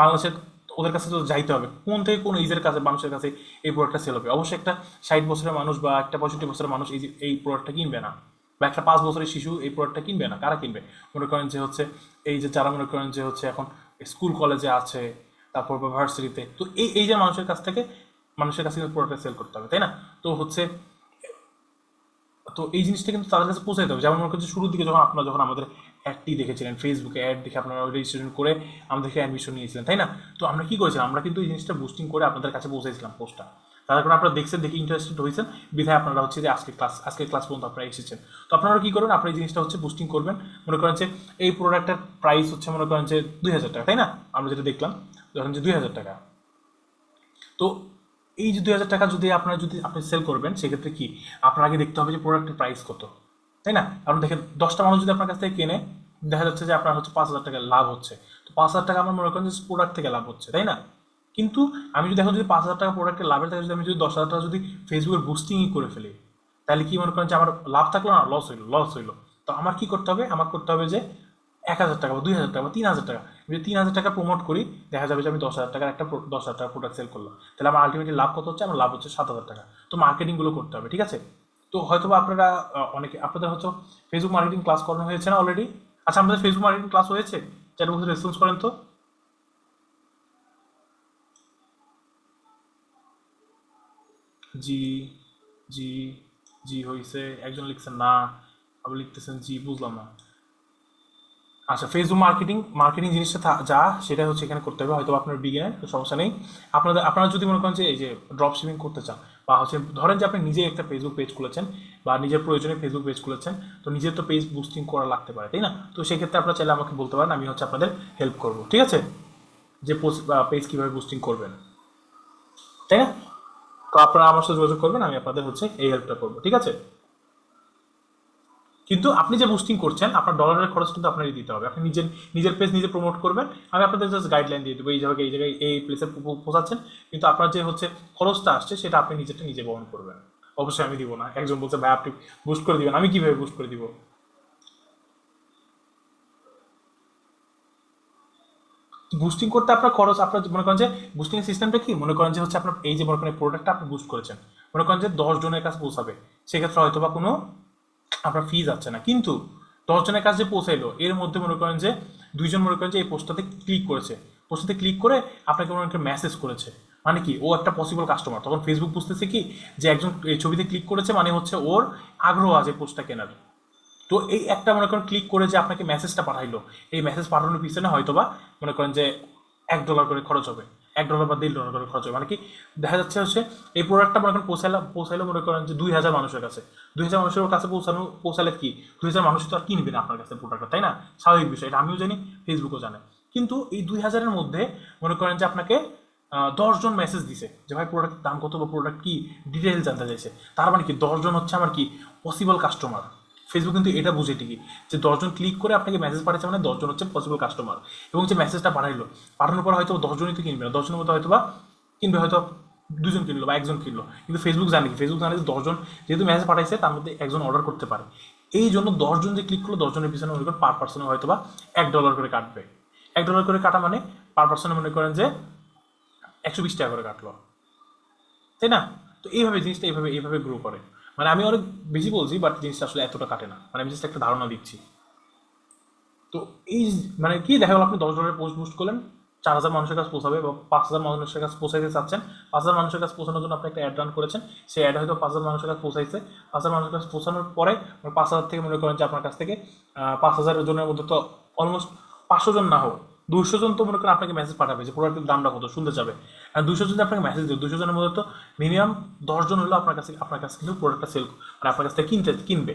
বাংলাদেশের ওদের কাছে তো যাইতে হবে, কোন থেকে কোন এজের কাছে মানুষের কাছে এই প্রোডাক্টটা সেল হবে। অবশ্যই একটা 60 বছরের মানুষ বা একটা 65 বছরের মানুষ এই প্রোডাক্টটা কিনবে না, বা একটা 5 বছরের শিশু এই প্রোডাক্টটা কিনবে না। কারা কিনবে, মনে করেন যে হচ্ছে এই যে যারা মনে করেন যে হচ্ছে এখন স্কুল কলেজে আছে, তারপর বা ভার্সিটিতে। তো এই যে মানুষের কাছে প্রোডাক্টটা সেল করতে হবে, তাই না। তো হচ্ছে তো এই জিনিসটা কিন্তু তাদের কাছে পৌঁছাইতে হবে। যেমন মনে করছে শুরুর দিকে যখন আমাদের অ্যাডটি দেখেছিলেন, ফেসবুকে অ্যাড দেখে আপনারা রেজিস্ট্রেশন করে আমাদেরকে অ্যাডমিশন নিয়েছিলেন, তাই না। তো আমরা কি করেছিলাম, আমরা কিন্তু এই জিনিসটা বুস্টিং করে আপনাদের কাছে পৌঁছাইছিলাম পোস্টটা। তার কারণে আপনারা দেখছেন, দেখে ইন্টারেস্টেড হয়েছেন, বিধায় আপনারা হচ্ছে যে আজকের ক্লাস পর্যন্ত আপনারা এসেছেন। তো আপনারা কি করবেন, আপনারা এই জিনিসটা হচ্ছে বুস্টিং করবেন। মনে করেন যে এই প্রোডাক্টের প্রাইস হচ্ছে মনে করেন যে 2,000 টাকা, তাই না। আমরা যেটা দেখলাম ধরেন যে 2,000 টাকা। তো এই যে 2,000 টাকা যদি আপনি সেল করবেন, সেক্ষেত্রে কি আপনার আগে দেখতে হবে যে প্রোডাক্টের প্রাইস কত, তাই না। কারণ দেখেন 10টা মানুষ যদি আপনার কাছ থেকে কেনে, দেখা যাচ্ছে যে আপনার হচ্ছে 5,000 টাকা লাভ হচ্ছে। তো 5,000 টাকা আমার মনে করেন যে প্রোডাক্ট থেকে লাভ হচ্ছে, তাই না। কিন্তু আমি যদি এখন যদি 5,000 টাকা প্রোডাক্টের লাভের থাকে, যদি আমি যদি 10,000 টাকা যদি ফেসবুকের বুস্টিংই করে ফেলি, তাহলে কি মনে করেন যে আমার লাভ থাকলো না, লস হইলো। তো আমার কি করতে হবে, আমার করতে হবে যে 1,000 টাকা বা 2,000 টাকা বা 3,000 টাকা, যদি 3,000 টাকা প্রমোট করি, দেখা যাবে যে আমি 10,000 টাকার একটা 10,000 টাকা প্রোডাক্ট সেল করলাম, তাহলে আমার আলটিমেটলি লাভ কত হচ্ছে, আমার লাভ হচ্ছে 7,000 টাকা। তো মার্কেটিংগুলো করতে হবে, ঠিক আছে। তো হয়তো বা আপনারা অনেকে আপনাদের হচ্ছে ফেসবুক মার্কেটিং ক্লাস করানো হয়েছে না অলরেডি? আচ্ছা, আমাদের ফেসবুক মার্কেটিং ক্লাস হয়েছে? চার বছর রেসপন্স করেন তো। জি, জি, জি হইছে, একজন লিখছেন না, আবার লিখতেছেন জি, বুঝলাম না। আচ্ছা, ফেসবুক মার্কেটিং মার্কেটিং জিনিসটা যা সেটা হচ্ছে এখানে করতে হবে, হয়তো আপনার বিগিনার, সমস্যা নেই। আপনারা যদি মনে করেন যে এই যে ড্রপ শিপিং করতে চান, বা হচ্ছে ধরেন যে আপনি নিজে একটা ফেসবুক পেজ খুলেছেন, বা নিজের প্রয়োজনে ফেসবুক পেজ খুলেছেন, তো নিজের তো পেজ বুস্টিং করা লাগতে পারে, তাই না? তো সেক্ষেত্রে আপনারা চাইলে আমাকে বলতে পারেন, আমি হচ্ছে আপনাদের হেল্প করবো, ঠিক আছে, যে পেজ কীভাবে বুস্টিং করবেন, তাই না? তো আপনারা আমার সাথে যোগাযোগ করবেন, আমি আপনাদের হচ্ছে এই হেল্পটা করবো, ঠিক আছে। কিন্তু আপনি যে বুস্টিং করছেন, আপনার ডলারের খরচ কিন্তু আপনারই দিতে হবে। আপনি নিজের নিজের পেজ নিজে প্রমোট করবেন, আমি আপনাদের জাস্ট গাইডলাইন দিয়ে দেবো, এই জায়গায় এই প্লেসে পৌঁছাচ্ছেন, কিন্তু আপনার যে হচ্ছে খরচটা আসছে সেটা আপনি নিজেরটা নিজে বহন করবেন। অবশ্যই আমি দিব না। একজন বলছে ভাই আপনি বুস্ট করে দিবেন, আমি কিভাবে বুস্ট করে দিব? বুস্টিং করতে আপনার খরচ, আপনার মনে করেন যে বুস্টিং সিস্টেমটা কি, মনে করেন যে হচ্ছে আপনার এই যে মনে করেন প্রোডাক্টটা আপনি বুস্ট করেছেন, মনে করেন যে 10 জনের কাছে পৌঁছাবে, সেক্ষেত্রে হয়তো বা কোনো আপনার ফি যাচ্ছে না। কিন্তু 10 জনের কাছে যে পৌঁছাইলো, এর মধ্যে মনে করেন যে 2জন মনে করেন যে এই পোস্টটাতে ক্লিক করেছে, পোস্টটাতে ক্লিক করে আপনাকে মনে করেন মেসেজ করেছে, মানে কি ও একটা পসিবল কাস্টমার। তখন ফেসবুক বুঝতেছে কি, যে একজন এই ছবিতে ক্লিক করেছে মানে হচ্ছে ওর আগ্রহ আছে পোস্টটা কেনার। তো এই একটা মনে করেন ক্লিক করে যে আপনাকে মেসেজটা পাঠাইলো, এই মেসেজ পাঠানোর পিছনে হয়তোবা মনে করেন যে $1 করে খরচ হবে, $1 বা $1.5 করে খরচ হবে, মানে কি দেখা যাচ্ছে হচ্ছে এই প্রোডাক্টটা মনে করেন পৌঁছাইলো মনে করেন যে 2,000 মানুষের কাছে। 2,000 মানুষের কাছে পৌঁছালে কি 2,000 মানুষ তো আর কিনবে না আপনার কাছে প্রোডাক্টটা, তাই না? স্বাভাবিক বিষয়, এটা আমিও জানি, ফেসবুকও জানে। কিন্তু এই 2,000-এর মধ্যে মনে করেন যে আপনাকে 10 জন মেসেজ দিছে যে ভাই প্রোডাক্টের দাম কত বা প্রোডাক্ট কি, ডিটেল জানতে চাইছে। তার মানে কি 10 জন হচ্ছে আমার কি পসিবল কাস্টমার। ফেসবুক কিন্তু এটা বুঝে ঠিকই, যে 10 জন ক্লিক করে আপনাকে মেসেজ পাঠাচ্ছে মানে 10 জন হচ্ছে পসিবল কাস্টমার। এবং যে মেসেজটা পাঠাইলো, পাঠানোর পর হয়তো 10 জনই তো কিনবে না, 10 জনের মধ্যে হয়তো বা কিনবে হয়তো 2 জন কিনলো বা 1 জন কিনলো। কিন্তু ফেসবুক জানে কি, ফেসবুক জানে যে 10 জন যেহেতু মেসেজ পাঠাইছে, তার মধ্যে একজন অর্ডার করতে পারে। এই জন্য 10 জন যে ক্লিক করলো, 10 জনের পিছনে মনে করেন পার পার্সনে হয়তো বা $1 করে কাটবে। $1 করে কাটা মানে পার পার্সনে মনে করেন যে 120 টাকা করে কাটলো, তাই না? তো এইভাবে জিনিসটা এইভাবে এইভাবে গ্রো করে। মানে আমি অনেক বেশি বলছি, বাট জিনিসটা আসলে এতটা কাটে না, মানে আমি জাস্ট একটা ধারণা দিচ্ছি। তো এই মানে কি দেখা গেল, আপনি $10 পোস্ট বুস্ট করলেন, 4,000 মানুষের কাছে পৌঁছাবে, বা 5,000 মানুষের কাছে পৌঁছাইতে চাচ্ছেন, 5,000 মানুষের কাছে পৌঁছানোর জন্য আপনি একটা অ্যাড রান করেছেন, সেই অ্যাড হয়তো 5,000 মানুষের কাছে পৌঁছাইছে। 5,000 মানুষের কাছে পৌঁছানোর পরে 5,000 থেকে মনে করেন যে আপনার কাছ থেকে 5,000 জনের মধ্যে তো অলমোস্ট 500 জন না হোক, 200 জন তো মনে করেন আপনাকে মেসেজ পাঠাবে যে প্রোডাক্টের দামটা কত শুনতে চাবে। আর 200 জন আপনাকে মেসেজ দেবে, 200 জনের মধ্যে তো মিনিমাম 10 জন হলো আপনার কাছে কিন্তু প্রোডাক্টটা সেল, মানে আপনার কাছ থেকে কিনবে।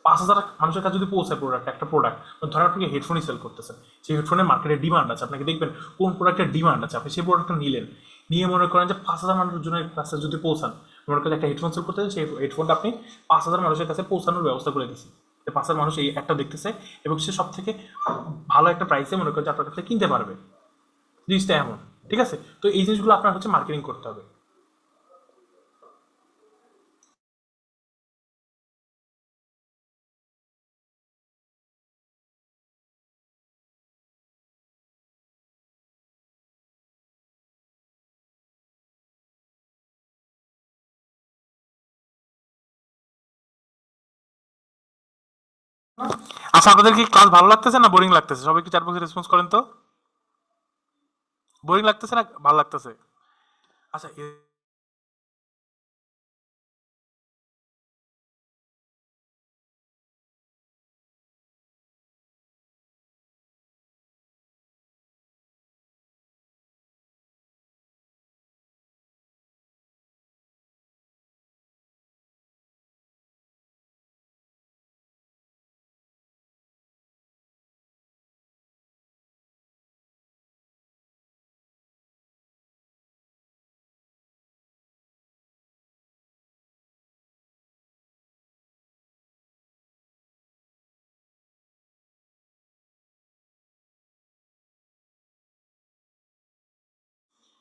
5,000 মানুষের কাছে যদি পৌঁছায় একটা প্রোডাক্ট, ধরেন আপনি হেডফোনই সেল করতেছেন, সেই হেডফোনের মার্কেটে ডিমান্ড আছে, আপনাকে দেখবেন কোন প্রোডাক্টের ডিমান্ড আছে, আপনি সেই প্রোডাক্টটা নিলেন, নিয়ে মনে করেন যে 5,000 মানুষজনের কাছে যদি পৌঁছান, মনে করেন একটা হেডফোন সেল করতেছেন, সেই হেডফোনটা আপনি 5,000 মানুষের কাছে পৌঁছানোর ব্যবস্থা করে দিচ্ছেন, 5,000 মানুষ এই একটা দেখতেছে, এবং সে সব থেকে ভালো একটা প্রাইসে মনে করেন যে আপনার কাছে কিনতে পারবে। জিনিসটা এমন, ঠিক আছে। তো এই জিনিসগুলো আপনার হচ্ছে মার্কেটিং করতে হবে। আচ্ছা, আপনাদের কি ক্লাস ভালো লাগতেছে না বোরিং লাগতেছে? সবাই কি 4 বছর রেসপন্স করেন তো। বোরিং লাগতেছে না ভালো লাগতেছে? আচ্ছা,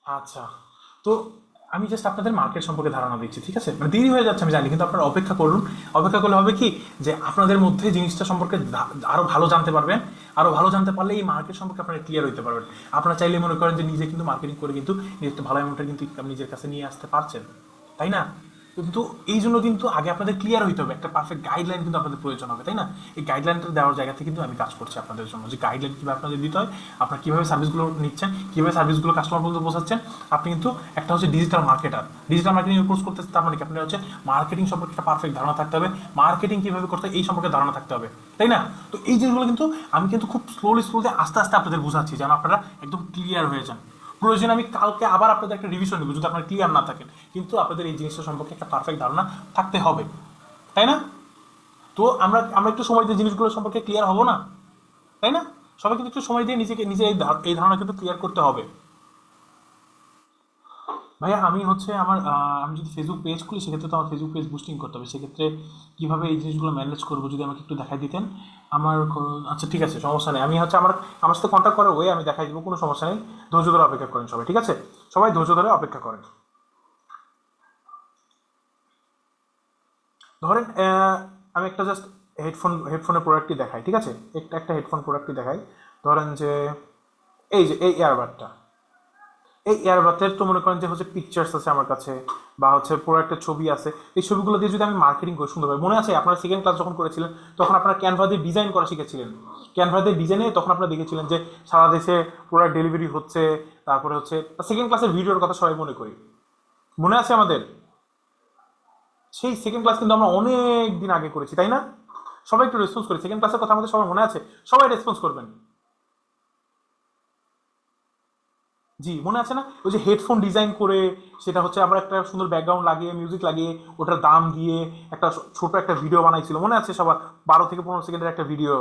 আচ্ছা, তো আমি জাস্ট আপনাদের মার্কেট সম্পর্কে ধারণা দিচ্ছি, ঠিক আছে? মানে দেরি হয়ে যাচ্ছে আমি জানি, কিন্তু আপনারা অপেক্ষা করুন। অপেক্ষা করলে হবে কি, যে আপনাদের মধ্যে জিনিসটা সম্পর্কে আরো ভালো জানতে পারবেন। আরো ভালো জানতে পারলে এই মার্কেট সম্পর্কে আপনারা ক্লিয়ার হতে পারবেন। আপনারা চাইলে মনে করেন যে নিজে কিন্তু মার্কেটিং করে কিন্তু নিজের একটা ভালো অ্যামাউন্টের কিন্তু ইনকাম নিজের কাছে নিয়ে আসতে পারছেন, তাই না? কিন্তু এই জন্য কিন্তু আগে আপনাদের ক্লিয়ার হইতে হবে, একটা পারফেক্ট গাইডলাইন কিন্তু আপনাদের প্রয়োজন হবে, তাই না? এই গাইডলাইনটা দেওয়ার জায়গা থেকে কিন্তু আমি কাজ করছি আপনাদের জন্য, যে গাইডলাইন কীভাবে আপনাদের দিতে হয়, আপনার কীভাবে সার্ভিসগুলো নিচ্ছেন, কীভাবে সার্ভিসগুলো কাস্টমার পর্যন্ত পৌঁছাচ্ছেন। আপনি কিন্তু একটা হচ্ছে digital marketer, digital marketing course করতেছে, তার মানে কি আপনার হচ্ছে মার্কেটিং সম্পর্কে একটা পারফেক্ট ধারণা থাকতে হবে, মার্কেটিং কীভাবে করতে হয় এই সম্পর্কে ধারণা থাকতে হবে, তাই না? তো এই জিনিসগুলো কিন্তু আমি কিন্তু খুব স্লোলি আস্তে আস্তে আপনাদের বোঝাচ্ছি, যেন আপনারা একদম ক্লিয়ার হয়ে যান। প্রয়োজনে আমি কালকে আবার আপনাদের একটা রিভিশন দেবো যদি আপনারা ক্লিয়ার না থাকেন, কিন্তু আপনাদের এই জিনিসটা সম্পর্কে একটা পারফেক্ট ধারণা থাকতে হবে, তাই না? তো আমরা আমরা একটু সময় দিয়ে জিনিসগুলো সম্পর্কে ক্লিয়ার হব না, তাই না? সবাই কিন্তু একটু সময় দিয়ে নিজেকে নিজে এই ধারণা কিন্তু ক্লিয়ার করতে হবে। ভাইয়া আমি হচ্ছে আমার আমি যদি ফেসবুক পেজ খুলি, সেক্ষেত্রে তো আমার ফেসবুক পেজ বুস্টিং করতে হবে। সেক্ষেত্রে কীভাবে এই জিনিসগুলো ম্যানেজ করবো যদি আমাকে একটু দেখাই দিতেন। আমার আচ্ছা ঠিক আছে, সমস্যা নেই। আমি হচ্ছে আমার সাথে কন্ট্যাক্ট করার ওয়ে আমি দেখাই দেবো, কোনো সমস্যা নেই। ধৈর্য ধরে অপেক্ষা করেন সবাই, ঠিক আছে? সবাই ধৈর্য ধরে অপেক্ষা করেন। ধরেন আমি একটা জাস্ট হেডফোনের প্রোডাক্টটি দেখাই, ঠিক আছে? একটা একটা হেডফোন প্রোডাক্টটি দেখাই। ধরেন যে এই যে এই ইয়ারবাডটা, এই এয়ারবাতের তো মনে করেন যে হচ্ছে পিকচার্স আছে আমার কাছে, বা হচ্ছে পুরো একটা ছবি আছে। এই ছবিগুলো দিয়ে যদি আমি মার্কেটিং করি সুন্দরভাবে, মনে আছে আপনারা সেকেন্ড ক্লাস যখন করেছিলেন তখন আপনারা ক্যানভা দিয়ে ডিজাইন করা শিখেছিলেন। ক্যানভা দিয়ে ডিজাইনে তখন আপনারা দেখেছিলেন যে সারা দেশে প্রোডাক্ট ডেলিভারি হচ্ছে। তারপরে হচ্ছে সেকেন্ড ক্লাসের ভিডিওর কথা সবাই মনে করি, মনে আছে আমাদের? সেই সেকেন্ড ক্লাস কিন্তু আমরা অনেক দিন আগে করেছি, তাই না? সবাই একটু রেসপন্স করি, সেকেন্ড ক্লাসের কথা আমাদের সবাই মনে আছে? সবাই রেসপন্স করবেন। জি মনে আছে না, ওই যে হেডফোন ডিজাইন করে সেটা হচ্ছে আমরা একটা সুন্দর ব্যাকগ্রাউন্ড লাগিয়ে মিউজিক লাগিয়ে ওটার দাম দিয়ে একটা ছোট একটা ভিডিও বানাইছিল, মনে আছে সবার? 12 থেকে 15 সেকেন্ডের একটা ভিডিও।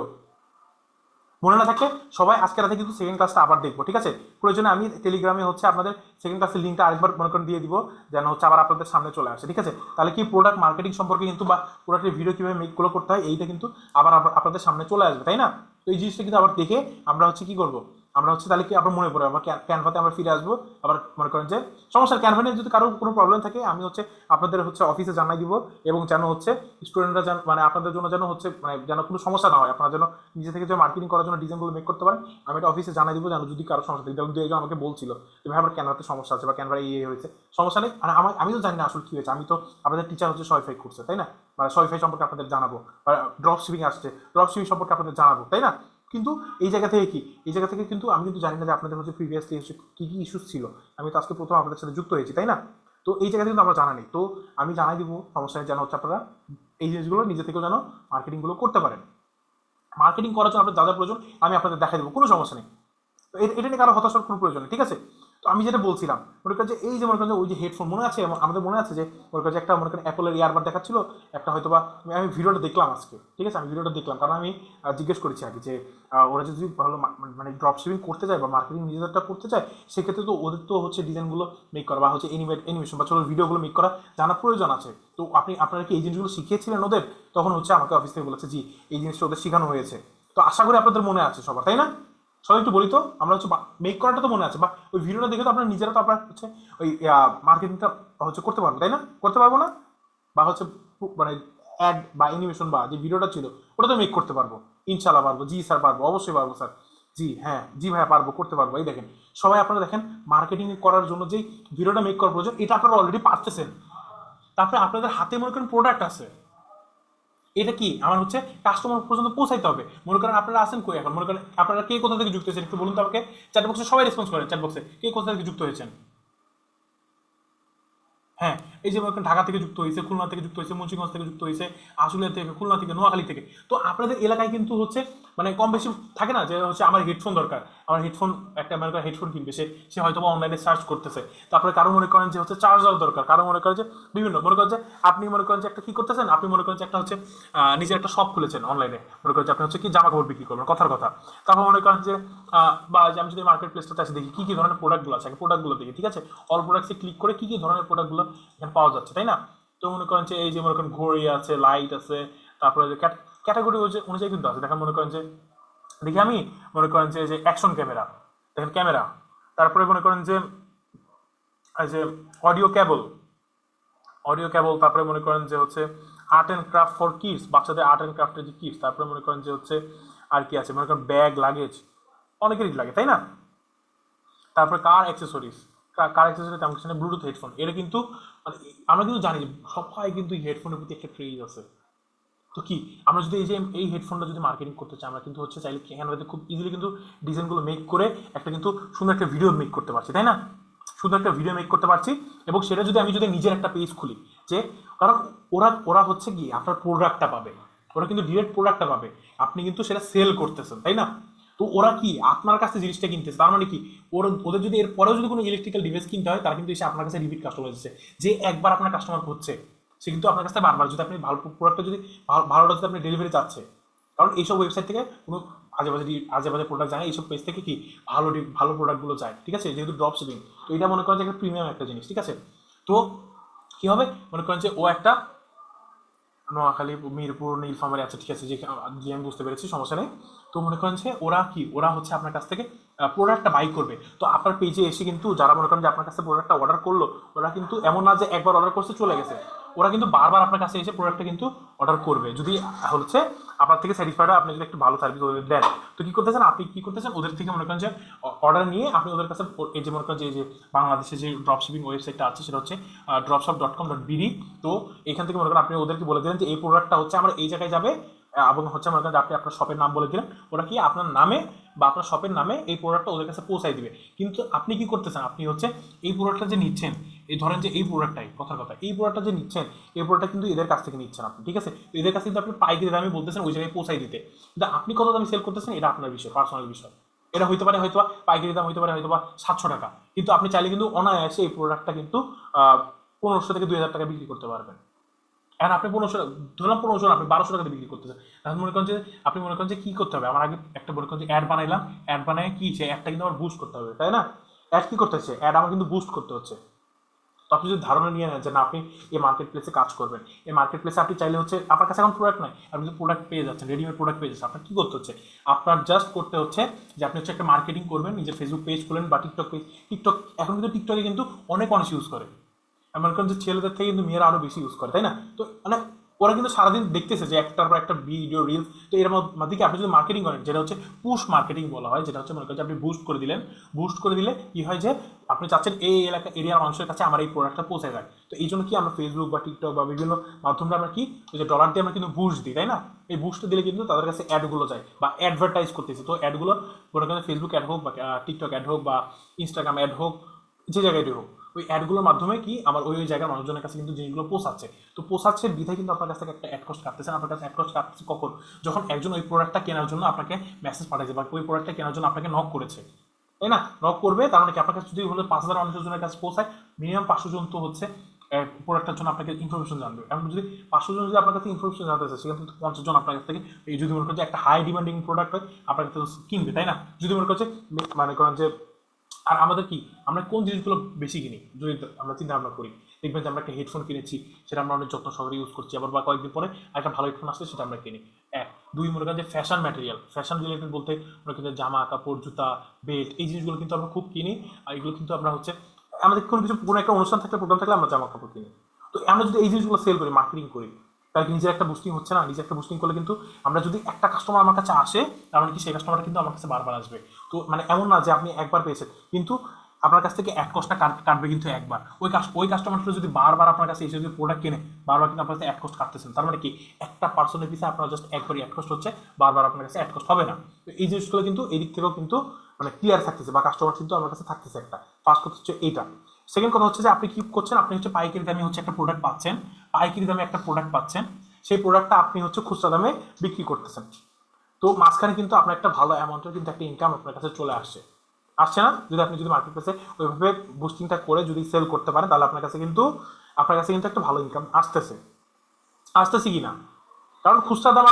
মনে না থাকলে সবাই আজকে রাতে কিন্তু সেকেন্ড ক্লাসটা আবার দেখবো, ঠিক আছে? প্রয়োজনে আমি টেলিগ্রামে হচ্ছে আপনাদের সেকেন্ড ক্লাসের লিঙ্কটা আরেকবার মনে করেন দিয়ে দিব, যেন হচ্ছে আবার আপনাদের সামনে চলে আসে, ঠিক আছে? তাহলে কি প্রোডাক্ট মার্কেটিং সম্পর্কে কিন্তু, বা প্রোডাক্টের ভিডিও কীভাবে মেকগুলো করতে হয় এইটা কিন্তু আবার আপনাদের সামনে চলে আসবে, তাই না? তো এই জিনিসটা কিন্তু আবার দেখে আমরা হচ্ছে কি করবো, আমরা হচ্ছে তাহলে কি আবার মনে পড়ে আবার ক্যানভাতে আমরা ফিরে আসবো। আবার মনে করেন যে সমস্যা, ক্যানভা নিয়ে যদি কারো কোনো প্রবলেম থাকে আমি হচ্ছে আপনাদের হচ্ছে অফিসে জানাই দিব, এবং যেন হচ্ছে স্টুডেন্টরা যেন মানে আপনাদের জন্য যেন হচ্ছে মানে যেন কোনো সমস্যা না হয়, আপনারা যেন নিজে থেকে যে মার্কেটিং করার জন্য ডিজাইনগুলো মেক করতে পারেন, আমি এটা অফিসে জানাই দিব, যেন যদি কারো সমস্যা থাকে। যেমন দু একজন আমাকে বলছিল যে ভাই আমার ক্যানভাতে সমস্যা আছে বা ক্যানভা এই হয়েছে, সমস্যা নেই। আর আমি তো জানি না আসলে কী হয়েছে, আমি তো আপনাদের টিচার হচ্ছে শপিফাই করছে, তাই না? মানে শপিফাই সম্পর্কে আপনাদের জানাবো, বা ড্রপ শিপিং আসছে, ড্রপ শিপিং সম্পর্কে আপনাদের জানাবো, তাই না? কিন্তু এই জায়গা থেকে কি, এই জায়গা থেকে কিন্তু আমি কিন্তু জানি না যে আপনাদের হচ্ছে প্রিভিয়াসলি হচ্ছে কী কী ইস্যুস ছিল। আমি তো আজকে প্রথম আপনাদের সাথে যুক্ত হয়েছি, তাই না? তো এই জায়গা থেকে কিন্তু আমরা জানা নেই, তো আমি জানাই দিব, সমস্যা নেই, যেন হচ্ছে আপনারা এই জিনিসগুলো নিজে থেকেও যেন মার্কেটিংগুলো করতে পারেন। মার্কেটিং করার জন্য আপনার যা যা প্রয়োজন আমি আপনাদের দেখাই দেবো, কোনো সমস্যা নেই। তো এটা নিয়ে কারো হতাশার কোনো প্রয়োজন নেই, ঠিক আছে? তো আমি যেটা বলছিলাম, মনে করেন যে এই যে মনে করেন যে ওই যে হেডফোন মনে আছে আমাদের, মনে আছে যে মনে করেন যে একটা মনে করেন অ্যাপলের ইয়ারবাড দেখাচ্ছিল একটা, হয়তো বা আমি ভিডিওটা দেখলাম আজকে, ঠিক আছে? আমি ভিডিওটা দেখলাম কারণ আমি জিজ্ঞেস করেছি আগে যে ওরা যদি ভালো মানে ড্রপ শিপিং করতে চায় বা মার্কেটিং নিজেদেরটা করতে চায়, সেক্ষেত্রে তো ওদের তো হচ্ছে ডিজাইনগুলো মেক করা বা হচ্ছে অ্যানিমেশন বা ছোটো ভিডিওগুলো মেক করা জানার প্রয়োজন আছে। তো আপনারা কি এই জিনিসগুলো শিখিয়েছিলেন ওদের? তখন হচ্ছে আমাকে অফিস থেকে বলেছে জি এই জিনিসটা ওদের শেখানো হয়েছে। তো আশা করি আপনাদের মনে আছে সবার, তাই না? সবাই একটু বলি তো, আমরা হচ্ছে মেক করাটা তো মনে আছে, বা ওই ভিডিওটা দেখে তো আপনারা নিজেরা তো আপনার হচ্ছে ওই মার্কেটিংটা হচ্ছে করতে পারবো, তাই না? করতে পারবো না? বা হচ্ছে মানে অ্যাড বা অ্যানিমেশন বা যে ভিডিওটা ছিল ওটা তো মেক করতে পারবো, ইনশাল্লাহ পারবো। জি স্যার পারবো, অবশ্যই পারবো স্যার। জি হ্যাঁ, জি ভাইয়া পারবো, করতে পারবো। এই দেখেন সবাই আপনারা দেখেন, মার্কেটিং করার জন্য যেই ভিডিওটা মেক করার প্রয়োজন এটা আপনারা অলরেডি পারতেছেন। তারপরে আপনাদের হাতে মনে করেন প্রোডাক্ট আছে, এটা কি আমার হচ্ছে কাস্টমার পর্যন্ত পৌঁছাইতে হবে। মনে করেন আপনারা আছেন কই এখন, মনে করেন আপনারা কে কোথা থেকে যুক্ত হয়েছেন একটু বলুন তো আমাকে। চ্যাট বক্সে সবাই রেসপন্স করেন, চ্যাট বক্সে কে কোথা থেকে যুক্ত হয়েছেন। হ্যাঁ, এই যে মনে করেন ঢাকা থেকে যুক্ত হয়েছে, খুলনা থেকে যুক্ত হয়েছে, মুন্সিগঞ্জ থেকে যুক্ত হয়েছে, আশুলিয়া থেকে, খুলনা থেকে, নোয়াখালী থেকে। তো আপনাদের এলাকায় কিন্তু হচ্ছে মানে কম বেশি থাকে না যে হচ্ছে আমার হেডফোন দরকার, আমার হেডফোন একটা মনে করেন হেডফোন কিনবে, সে হয়তো বা অনলাইনে সার্চ করতেছে। তারপরে কারো মনে করেন যে হচ্ছে চার্জার দরকার, কারো মনে করেন যে বিভিন্ন মনে করেন যে আপনি মনে করেন যে একটা কি করতেছেন, আপনি মনে করেন যে একটা হচ্ছে নিজের একটা শপ খুলেছেন অনলাইনে, মনে করেন যে আপনি হচ্ছে কি জামা কাপড় বিক্রি করবেন, কথার কথা। তারপর মনে করেন যে বা যে আমি যদি মার্কেট প্লেসটাতে আসে দেখি কী কী ধরনের প্রোডাক্টগুলো আছে, প্রোডাক্টগুলো দেখি, ঠিক আছে? অল প্রোডাক্টসে ক্লিক করে কী কী ধরনের প্রোডাক্টগুলো এখানে পাওয়া যাচ্ছে, তাই না? তো মনে করেন যে এই যে মনে করেন ঘড়ি আছে, লাইট আছে, তারপরে যে ক্যাটাগরি অনুযায়ী কিন্তু আছে। দেখেন মনে করেন যে দেখি আমি মনে করেন যে অ্যাকশন ক্যামেরা, দেখেন ক্যামেরা। তারপরে মনে করেন যে এই যে অডিও কেবল, তারপরে মনে করেন যে হচ্ছে art and craft for kids, বাচ্চাদের আর্ট অ্যান্ড ক্রাফটের যে কিডস, তারপরে মনে করেন যে হচ্ছে আর কি আছে, মনে করেন ব্যাগ লাগেজ অনেকেরই লাগে তাই না। তারপরে কার অ্যাক্সেসরিজ, কার অ্যাক্সেসরি তেমন কিছু ব্লুটুথ হেডফোন, এটা কিন্তু মানে আমরা কিন্তু জানি যে সবাই কিন্তু এই হেডফোনের প্রতি একটা ক্রেজ আছে। তো কি আমরা যদি এই যে এই হেডফোনটা যদি মার্কেটিং করতে চাই, আমরা কিন্তু হচ্ছে চাইলে ক্যানভাতে খুব ইজিলি কিন্তু ডিজাইনগুলো মেক করে একটা কিন্তু সুন্দর একটা ভিডিও মেক করতে পারছি তাই না, সুন্দর একটা ভিডিও মেক করতে পারছি। এবং সেটা যদি আমি যদি নিজের একটা পেজ খুলি, যে কারণ ওরা ওরা হচ্ছে কি আপনার প্রোডাক্টটা পাবে, ওরা কিন্তু ডিরেক্ট প্রোডাক্টটা পাবে, আপনি কিন্তু সেটা সেল করতেছেন তাই না। তো ওরা কি আপনার কাছে জিনিসটা কিনতেছে, তার মানে কি ওদের যদি এর পরেও যদি কোনো ইলেকট্রিক্যাল ডিভাইস কিনতে হয়, তারা কিন্তু এসে আপনার কাছে রিপিট কাস্টমার হচ্ছে, যে একবার আপনার কাস্টমার হচ্ছে সে কিন্তু আপনার কাছে বারবার, যদি আপনি ভালো প্রোডাক্টটা যদি ভালোটা যদি আপনি ডেলিভারি চাচ্ছে। কারণ এইসব ওয়েবসাইট থেকে কোনো আজে বাজে প্রোডাক্ট যায় না, এইসব পেজ থেকে কি ভালো ভালো প্রোডাক্টগুলো যায়, ঠিক আছে, যেহেতু ড্রপ শিপিং। তো এটা মনে করেন যে একটা প্রিমিয়াম একটা জিনিস, ঠিক আছে। তো কি হবে মনে করেন যে ও একটা নোয়াখালী মিরপুর নীলফামারী, আচ্ছা ঠিক আছে, যে আমি বুঝতে পেরেছি, সমস্যা নেই। তো মনে করেন যে ওরা হচ্ছে আপনার কাছ থেকে প্রোডাক্টটা বাই করবে। তো আপনার পেজে এসে কিন্তু যারা মনে করেন যে আপনার কাছে প্রোডাক্টটা অর্ডার করলো, ওরা কিন্তু এমন না যে একবার অর্ডার করছে চলে গেছে, ওরা কিন্তু বারবার আপনার কাছে এসে প্রোডাক্টটা কিন্তু অর্ডার করবে, যদি হচ্ছে আপনার থেকে স্যাটিসফাইড হয়, আপনি যদি একটু ভালো সার্ভিস ওদের দেন। তো কি করতেছেন আপনি, কি করতেছেন ওদের থেকে মনে করেন যে অর্ডার নিয়ে আপনি ওদের কাছে, এই যে মনে করেন যে বাংলাদেশে যে ড্রপ শিপিং ওয়েবসাইটটা আছে সেটা হচ্ছে dropshop.com.bd। তো এখান থেকে মনে করেন আপনি ওদেরকে বলে দিলেন যে এই প্রোডাক্টটা হচ্ছে আমার এই জায়গায় যাবে, এবং হচ্ছে মনে করেন আপনি আপনার শপের নাম বলে দিলেন, ওরা কি আপনার নামে বা আপনার শপের নামে এই প্রোডাক্টটা ওদের কাছে পৌঁছাই দিবে। কিন্তু আপনি কি করতেছেন, আপনি হচ্ছে এই প্রোডাক্টটা যে নিচ্ছেন, এই ধরেন যে এই প্রোডাক্টটাই কথার কথা, এই প্রোডাক্টটা যে নিচ্ছেন, এই প্রোডাক্টটা কিন্তু এদের কাছ থেকে নিচ্ছেন আপনি, ঠিক আছে। তো এদের কাছ থেকে আপনি পাইকারি দামে বলতেছেন ওই জায়গায় পৌঁছাই দিতে, কিন্তু আপনি কত দামে সেল করতেছেন এটা আপনার বিষয়, পার্সোনাল বিষয়। এটা হইতে পারে হয়তো পাইকারি দাম হইতে পারে হয়তো 700 টাকা, কিন্তু আপনি চাইলে কিন্তু অনায়াসে এই প্রোডাক্টটা কিন্তু 1500 থেকে 2000 টাকা বিক্রি করতে পারবেন। এখন আপনি 1500, ধরলাম 1500, আপনি 1200 টাকাতে বিক্রি করতেছেন। এখন মনে করেন যে আপনি মনে করেন যে কি করতে হবে, আমার আগে একটা মনে করেন যে অ্যাড বানাইলাম, অ্যাড বানায় কি সে অ্যাডটা কিন্তু আমার বুস্ট করতে হবে তাই না। অ্যাড কি করতে হচ্ছে, অ্যাড আমার কিন্তু বুস্ট করতে হচ্ছে। তো আপনি যদি ধারণা নিয়ে নেন যে না আপনি এই মার্কেট প্লেসে কাজ করবেন, এই মার্কেট প্লেসে আপনি চাইলে হচ্ছে আপনার কাছে এখন প্রোডাক্ট নাই, আপনি যদি প্রোডাক্ট পেয়ে যাচ্ছেন, রেডিমেড প্রোডাক্ট পেয়ে যাচ্ছেন, আপনার কি করতে হচ্ছে, আপনার জাস্ট করতে হচ্ছে যে আপনি হচ্ছে একটা মার্কেটিং করবেন, নিজের ফেসবুক পেজ খুলেন বা টিকটক পেজ। টিকটক এখন কিন্তু টিকটকে কিন্তু অনেক মানুষ ইউজ করে, মনে করেন যে ছেলেদের থেকে কিন্তু মেয়েরা আরো বেশি ইউজ করে তাই না। তো মানে ওরা কিন্তু সারাদিন দেখতেছে যে একটার পর একটা ভিডিও রিলস। তো এর মধ্যে আপনি যদি মার্কেটিং করেন, যেটা হচ্ছে পুশ মার্কেটিং বলা হয়, যেটা হচ্ছে মনে করেন যে আপনি বুস্ট করে দিলেন, বুস্ট করে দিলে কি হয় যে আপনি চাচ্ছেন এই এলাকা এরিয়ার মানুষের কাছে আমার এই প্রোডাক্টটা পৌঁছে যায়। তো এই জন্য কি আমরা ফেসবুক বা টিকটক বা বিভিন্ন মাধ্যমে আমরা কি ওই যে ডলার দিয়ে আমরা কিন্তু বুস্ট দিই তাই না। এই বুস্ট দিলে কিন্তু তাদের কাছে অ্যাডগুলো যায় বা অ্যাডভার্টাইজ করতেছে। তো অ্যাডগুলো মনে করেন ফেসবুক অ্যাড হোক বা টিকটক অ্যাড হোক বা ইনস্টাগ্রাম অ্যাড হোক, যে জায়গায় হোক, ওই অ্যাডগুলোর মাধ্যমে কি আমার ওই জায়গার মানুষজনের কাছে কিন্তু জিনিসগুলো পৌঁছাচ্ছে। তো পৌঁছাচ্ছে বিধায় কিন্তু আপনার কাছ থেকে একটা অ্যাড কস্ট কাটতেছেন। আপনার কাছে অ্যাড কস্ট কাটতেছে কখন, যখন একজন ওই প্রোডাক্টটা কেনার জন্য আপনাকে মেসেজ পাঠাচ্ছে বা ওই প্রোডাক্টটা কেনার জন্য আপনাকে নক করেছে তাই না। নক করবে তার মানে কি আপনার কাছে যদি হলো 5000 মানুষের জনের কাছে পৌঁছায়, মিনিমাম 500 জন তো হচ্ছে প্রোডাক্টের জন্য আপনাকে ইনফরমেশন জানবে। এখন যদি 500 জন যদি আপনার কাছে ইনফরমেশন জানতে চায়, সেখানে কিন্তু 50 জন আপনার কাছ থেকে এই যদি মনে করেন যে একটা হাই ডিমান্ডিং প্রোডাক্ট হয় আপনার কাছে কিনবে তাই না। যদি মনে করেন যে মানে করেন যে আর আমাদের কি আমরা কোন জিনিসগুলো বেশি কিনি যদি আমরা চিন্তা ভাবনা করি, দেখবেন যে আমরা একটা হেডফোন কিনেছি, সেটা আমরা অনেক যত্ন সহকারে ইউজ করছি, আবার বা কয়েকদিন পরে একটা ভালো হেডফোন আসলে সেটা আমরা কিনি। এক দুই মনে করেন যে ফ্যাশন ম্যাটেরিয়াল, ফ্যাশন রিলেটেড বলতে মনে করেন যে জামা কাপড় জুতা বেল্ট, এই জিনিসগুলো কিন্তু আমরা খুব কিনি। আর এগুলো কিন্তু আমরা হচ্ছে আমাদের কোনো একটা অনুষ্ঠান থাকলে প্রোগ্রাম থাকলে আমরা জামা কাপড় কিনি। তো আমরা যদি এই জিনিসগুলো সেল করি, মার্কেটিং করি, তাহলে নিজের একটা বুস্টিং হচ্ছে না। নিজের একটা বুস্টিং করলে কিন্তু আমরা যদি একটা কাস্টমার আমার কাছে আসে, তাহলে কি সেই কাস্টমারটা কিন্তু আমার কাছে বারবার আসবে। তো মানে এমন না যে আপনি একবার পেয়েছেন, কিন্তু আপনার কাছ থেকে এক কস্টটা কাটবে কিন্তু একবার। ওই কাস্টমারটা যদি বারবার আপনার কাছে এসে যদি প্রোডাক্ট কেনে, বারবার কিন্তু আপনার কাছে এক কস্ট কাটতেছেন। তার মানে কি একটা পার্সনের পিছিয়ে আপনার জাস্ট একবারই এক কস্ট হচ্ছে, বারবার আপনার কাছে এক কস্ট হবে না। তো এই জিনিসগুলো কিন্তু এই দিক থেকেও কিন্তু মানে ক্লিয়ার থাকতেছে বা কাস্টমার কিন্তু আমার কাছে থাকতেছে একটা। ফার্স্ট কথা হচ্ছে এইটা। সেকেন্ড কথা হচ্ছে যে আপনি কি করছেন, আপনি হচ্ছে পাইকারি দামে হচ্ছে একটা প্রোডাক্ট পাচ্ছেন, পাইকারি দামে একটা প্রোডাক্ট পাচ্ছেন, সেই প্রোডাক্টটা আপনি হচ্ছে খুচরা দামে বিক্রি করতেছেন। তো মাঝখানে কিন্তু আপনার একটা ভালো অ্যামাউন্টের কিন্তু একটা ইনকাম আপনার কাছে চলে আসছে, আসছে না। যদি আপনি যদি মার্কেট প্লেসে ওইভাবে বুস্টিংটা করে যদি সেল করতে পারেন, তাহলে আপনার কাছে কিন্তু একটা ভালো ইনকাম আসতেছে, আসতেছে কি না। কারণ খুচরা দাম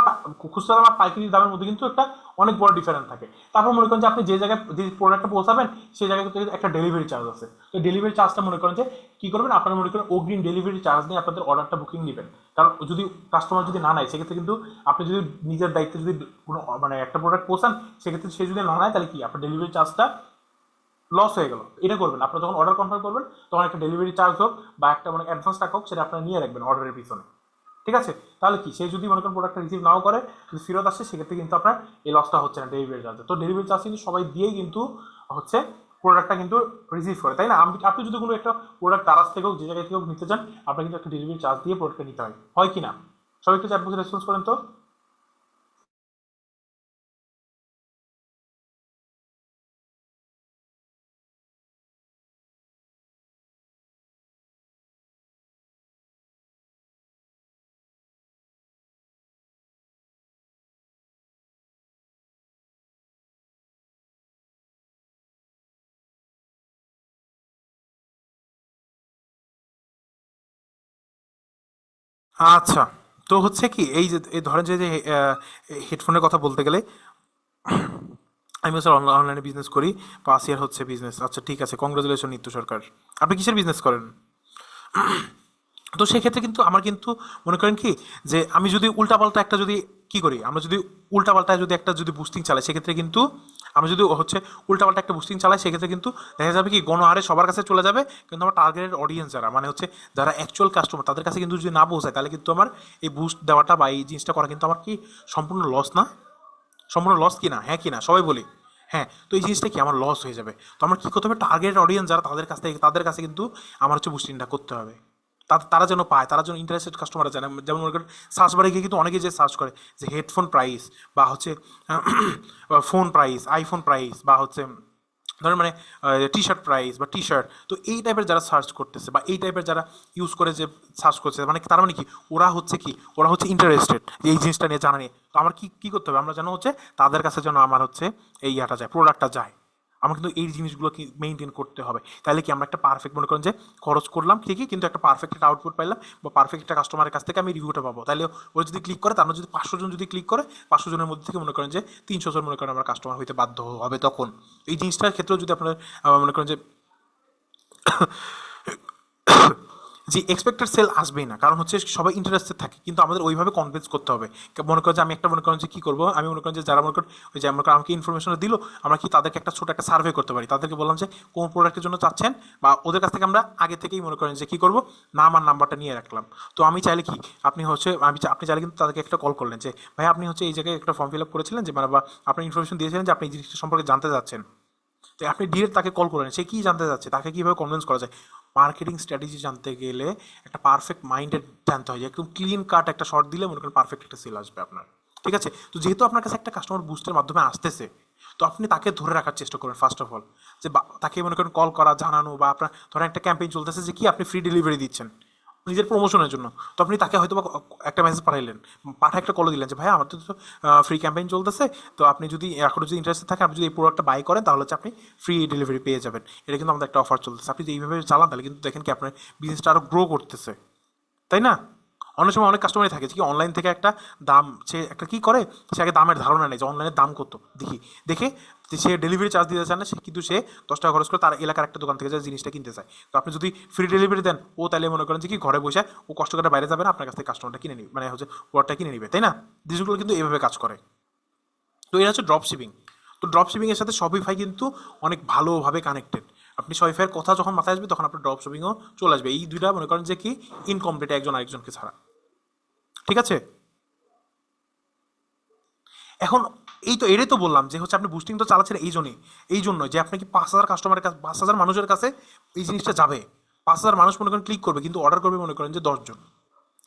আর পাইকারি দামের মধ্যে কিন্তু একটা অনেক বড় ডিফারেন্স থাকে। তারপর মনে করেন যে আপনি যে জায়গায় যে প্রোডাক্টটা পৌঁছাবেন, সেই জায়গায় কিন্তু একটা ডেলিভারি চার্জ আছে। তো ডেলিভারি চার্জটা মনে করেন যে কি করবেন, আপনারা মনে করেন অগ্রিম ডেলিভারি চার্জ নিয়ে আপনাদের অর্ডারটা বুকিং নেবেন। কারণ যদি কাস্টমার যদি না নেয়, সেক্ষেত্রে কিন্তু আপনি যদি নিজের দায়িত্বে যদি কোনো মানে একটা প্রোডাক্ট পৌঁছান, সেক্ষেত্রে সে যদি না নেয়, তাহলে কি আপনার ডেলিভারি চার্জটা লস হয়ে গেল, এটা করবেন আপনারা যখন অর্ডার কনফার্ম করবেন তখন একটা ডেলিভারি চার্জ হোক বা একটা মানে অ্যাডভান্স টাকা হোক সেটা আপনারা নিয়ে রাখবেন অর্ডারের পিছনে। ঠিক আছে, তাহলে কি সে যদি মনে করেন প্রোডাক্টটা রিসিভ নাও করে যদি ফেরত আসে সেক্ষেত্রে কিন্তু আপনার এই লসটা হচ্ছে না ডেলিভারি চার্জে। তো ডেলিভারি চার্জ কিন্তু সবাই দিয়েই কিন্তু হচ্ছে প্রোডাক্টটা কিন্তু রিসিভ করে, তাই না? আপনি যদি কোনো একটা প্রোডাক্ট তারাস থেকে হোক যে জায়গায় থেকে হোক নিতে চান আপনার কিন্তু একটা ডেলিভারি চার্জ দিয়ে প্রোডাক্টটা নিতে হয় কি না? সবাই একটু চ্যাট বক্সে রেসপন্স করেন তো। আচ্ছা, তো হচ্ছে কি এই যে এই ধরেন যে হেডফোনের কথা বলতে গেলে আমি স্যার অনলাইনে বিজনেস করি, 5 ইয়ার হচ্ছে বিজনেস। আচ্ছা ঠিক আছে, কংগ্রাচুলেশন নিত্য সরকার। আপনি কিসের বিজনেস করেন? তো সেক্ষেত্রে কিন্তু আমার কিন্তু মনে করেন কি যে আমি যদি উল্টাপাল্টা একটা যদি কি করি, আমরা যদি উল্টাপাল্টা যদি একটা যদি বুস্টিং চালাই সেক্ষেত্রে কিন্তু আমরা যদি হচ্ছে উল্টাপাল্টা একটা বুস্টিং চালাই সেক্ষেত্রে কিন্তু দেখা যাবে কি গণহারে সবার কাছে চলে যাবে, কিন্তু আমার টার্গেটেড অডিয়েন্স যারা মানে হচ্ছে যারা অ্যাকচুয়াল কাস্টমার তাদের কাছে কিন্তু যদি না পৌঁছায় তাহলে কিন্তু আমার এই বুস্ট দেওয়াটা বা এই জিনিসটা করা কিন্তু আমার কি সম্পূর্ণ লস না? সম্পূর্ণ লস কি না? হ্যাঁ কি না সবাই বলি? হ্যাঁ, তো এই জিনিসটা কি আমার লস হয়ে যাবে। তো আমার কি করতে হবে, টার্গেট অডিয়েন্স যারা তাদের কাছে কিন্তু আমার হচ্ছে বুস্টিংটা করতে হবে। তারা যেন পায়, তারা যেন ইন্টারেস্টেড কাস্টমার জানে। যেমন মনে করেন সার্চ বারে গিয়ে কিন্তু অনেকে যে সার্চ করে যে হেডফোন প্রাইস বা হচ্ছে ফোন প্রাইস, আইফোন প্রাইস বা হচ্ছে ধরেন মানে টি শার্ট প্রাইস বা টি শার্ট, তো এই টাইপের যারা সার্চ করতেছে বা এই টাইপের যারা ইউজ করে যে সার্চ করছে মানে তার মানে কি ওরা হচ্ছে ইন্টারেস্টেড এই জিনিসটা নিয়ে জানা নিয়ে। তো আমার কি কি করতে হবে, আমরা যেন হচ্ছে তাদের কাছে যেন আমার হচ্ছে এই ইয়াটা যায়, প্রোডাক্টটা যায়। আমার কিন্তু এই জিনিসগুলো কি মেনটেন করতে হবে, তাহলে কি আমরা একটা পারফেক্ট মনে করেন যে খরচ করলাম ঠিকই কিন্তু একটা পারফেক্ট একটা আউটপুট পাইলাম বা পারফেক্ট একটা কাস্টমারের কাছ থেকে আমি রিভিউটা পাবো। তাহলে ও যদি ক্লিক করে তার যদি 500 জন যদি ক্লিক করে 500 জনের মধ্যে থেকে মনে করেন যে 300 জন মনে করেন আমার কাস্টমার হইতে বাধ্য হবে। তখন এই জিনিসটার ক্ষেত্রেও যদি আপনার মনে করেন যে যে এক্সপেক্টেড সেল আসবেই না, কারণ হচ্ছে সবাই ইন্টারেস্টেড থাকে কিন্তু আমাদের ওইভাবে কনভিন্স করতে হবে। মনে করেন যে আমি একটা মনে করেন যে কী করবো, আমি মনে করেন যে যারা মনে করেন ওই যে মনে করেন আমাকে ইনফরমেশন দিল, আমরা কি তাদেরকে একটা ছোটো একটা সার্ভে করতে পারি, তাদেরকে বললাম যে কোন প্রোডাক্টের জন্য চাচ্ছেন বা ওদের কাছ থেকে আমরা আগে থেকেই মনে করেন যে কী করবো নাম আর নাম্বারটা নিয়ে রাখলাম। তো আমি চাইলে কি আপনি হচ্ছে আপনি চাইলে কিন্তু তাদেরকে একটা কল করলেন যে ভাই আপনি হচ্ছে এই জায়গায় একটা ফর্ম ফিল আপ করেছিলেন যে মানে বা আপনি ইনফরমেশন দিয়েছিলেন যে আপনি এই জিনিসটা সম্পর্কে জানতে চাচ্ছেন। তো আপনি ডিরেক্ট তাকে কল করেন, সে কী জানতে চাচ্ছে, তাকে কীভাবে কনভিন্স করা যায়। মার্কেটিং স্ট্র্যাটেজি জানতে গেলে একটা পারফেক্ট মাইন্ডেড জানতে হয়, যে একদম ক্লিন কাট একটা শর্ট দিলে মনে করেন পারফেক্ট একটা সেল আসবে আপনার। ঠিক আছে, তো যেহেতু আপনার কাছে একটা কাস্টমার বুস্টের মাধ্যমে আসতেছে, তো আপনি তাকে ধরে রাখার চেষ্টা করবেন ফার্স্ট অফ অল। যে তাকে মনে করেন কল করা, জানানো, বা আপনার ধরেন একটা ক্যাম্পেইন চলতেছে যে কি আপনি ফ্রি ডেলিভারি দিচ্ছেন নিজের প্রমোশনের জন্য, তো আপনি তাকে হয়তো বা একটা মেসেজ পাঠাইলেন, পাঠায় একটা কল দিলেন যে ভাই আমার তো ফ্রি ক্যাম্পেইন চলতেছে, তো আপনি যদি এখনো যদি ইন্টারেস্টেড থাকে আপনি যদি এই প্রোডাক্টটা বাই করেন তাহলে হচ্ছে আপনি ফ্রি ডেলিভারি পেয়ে যাবেন। এটা কিন্তু আমাদের একটা অফার চলতেছে, আপনি যদি এইভাবে চালান তাহলে কিন্তু দেখেন কি আপনার বিজনেসটা আরও গ্রো করতেছে, তাই না? অনেক সময় অনেক কাস্টমারই থাকে যে কি অনলাইন থেকে একটা দাম সে একটা কি করে, সে আগে দামের ধারণা নেই যে অনলাইনের দাম কত দেখি দেখে সে ডেলিভারি চার্জ দিতে চান না, সে কিন্তু সে 10 টাকা খরচ করে তার এলাকার একটা দোকান থেকে যে জিনিসটা কিনতে চায়। তো আপনি যদি ফ্রি ডেলিভারি দেন ও তাহলে মনে করেন যে কি ঘরে বসে ও কষ্ট করে বাইরে যাবে না, আপনার কাছ থেকে কাস্টমারটা কিনে নিবে মানে হচ্ছে প্রোডাক্টটা কিনে নিবে, তাই না? জিনিসগুলো কিন্তু এইভাবে কাজ করে। তো এটা হচ্ছে ড্রপ শিপিং। তো ড্রপ শিপিংয়ের সাথে শপিফাই কিন্তু অনেক ভালোভাবে কানেক্টেড। আপনি শপিফাইয়ের কথা যখন মাথায় আসবে তখন আপনার ড্রপ শিপিংও চলে আসবে। এই দুইটা মনে করেন যে কি ইনকমপ্লিট একজন আরেকজনকে ছাড়া। ঠিক আছে, এখন এই তো এটাই তো বললাম যে হচ্ছে আপনি বুস্টিং তো চালাচ্ছেন এই জন্যই যে আপনি কি 5,000 কাস্টমারের কাছে 5,000 মানুষের কাছে এই জিনিসটা যাবে। 5,000 মানুষ মনে করেন ক্লিক করবে কিন্তু অর্ডার করবে মনে করেন যে 10 জন।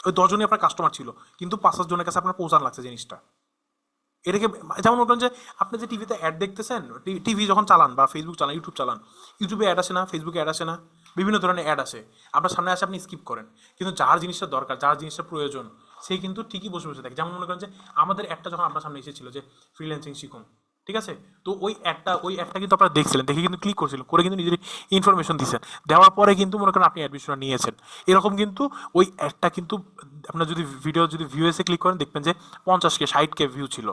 ওই 10 জনই আপনার কাস্টমার ছিল কিন্তু 5,000 জনের কাছে আপনার পৌঁছানো লাগছে জিনিসটা। এটাকে যেমন মনে করেন যে আপনি যে টিভিতে অ্যাড দেখতেছেন, টিভি যখন চালান বা ফেসবুক চালান, ইউটিউব চালান, ইউটিউবে অ্যাড আসে না, ফেসবুকে অ্যাড আসে না, বিভিন্ন ধরনের অ্যাড আসে, আপনার সামনে আসে আপনি স্কিপ করেন, কিন্তু যার জিনিসটা দরকার যার জিনিসটা প্রয়োজন সেই কিন্তু ঠিকই বসে বসে থাকে। যেমন মনে করেন যে আমাদের একটা যখন আপনার সামনে এসেছিল যে ফ্রিল্যান্সিং শিখুন, ঠিক আছে, তো ওই একটা কিন্তু আপনারা দেখছিলেন, দেখে কিন্তু ক্লিক করছিলেন, করে কিন্তু নিজের ইনফরমেশন দিচ্ছেন, দেওয়ার পরে কিন্তু মনে করেন আপনি অ্যাডমিশনটা নিয়েছেন। এরকম কিন্তু ওই একটা কিন্তু আপনার যদি ভিডিও যদি ভিউএসে ক্লিক করেন দেখবেন যে 50K 60K ভিউ ছিল,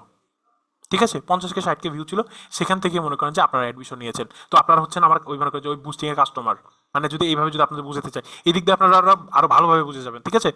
ঠিক আছে, 50K 60K ভিউ ছিল, সেখান থেকে মনে করেন যে আপনারা অ্যাডমিশন নিয়েছেন। তো আপনারা হচ্ছেন আমার ওই মনে করেন যে ওই বুস্টিং এর কাস্টমার। মানে যদি এইভাবে যদি আপনাদের বুঝাতে চাই এই দিক দিয়ে আপনারা আরো ভালোভাবে বুঝে যাবেন। ঠিক আছে,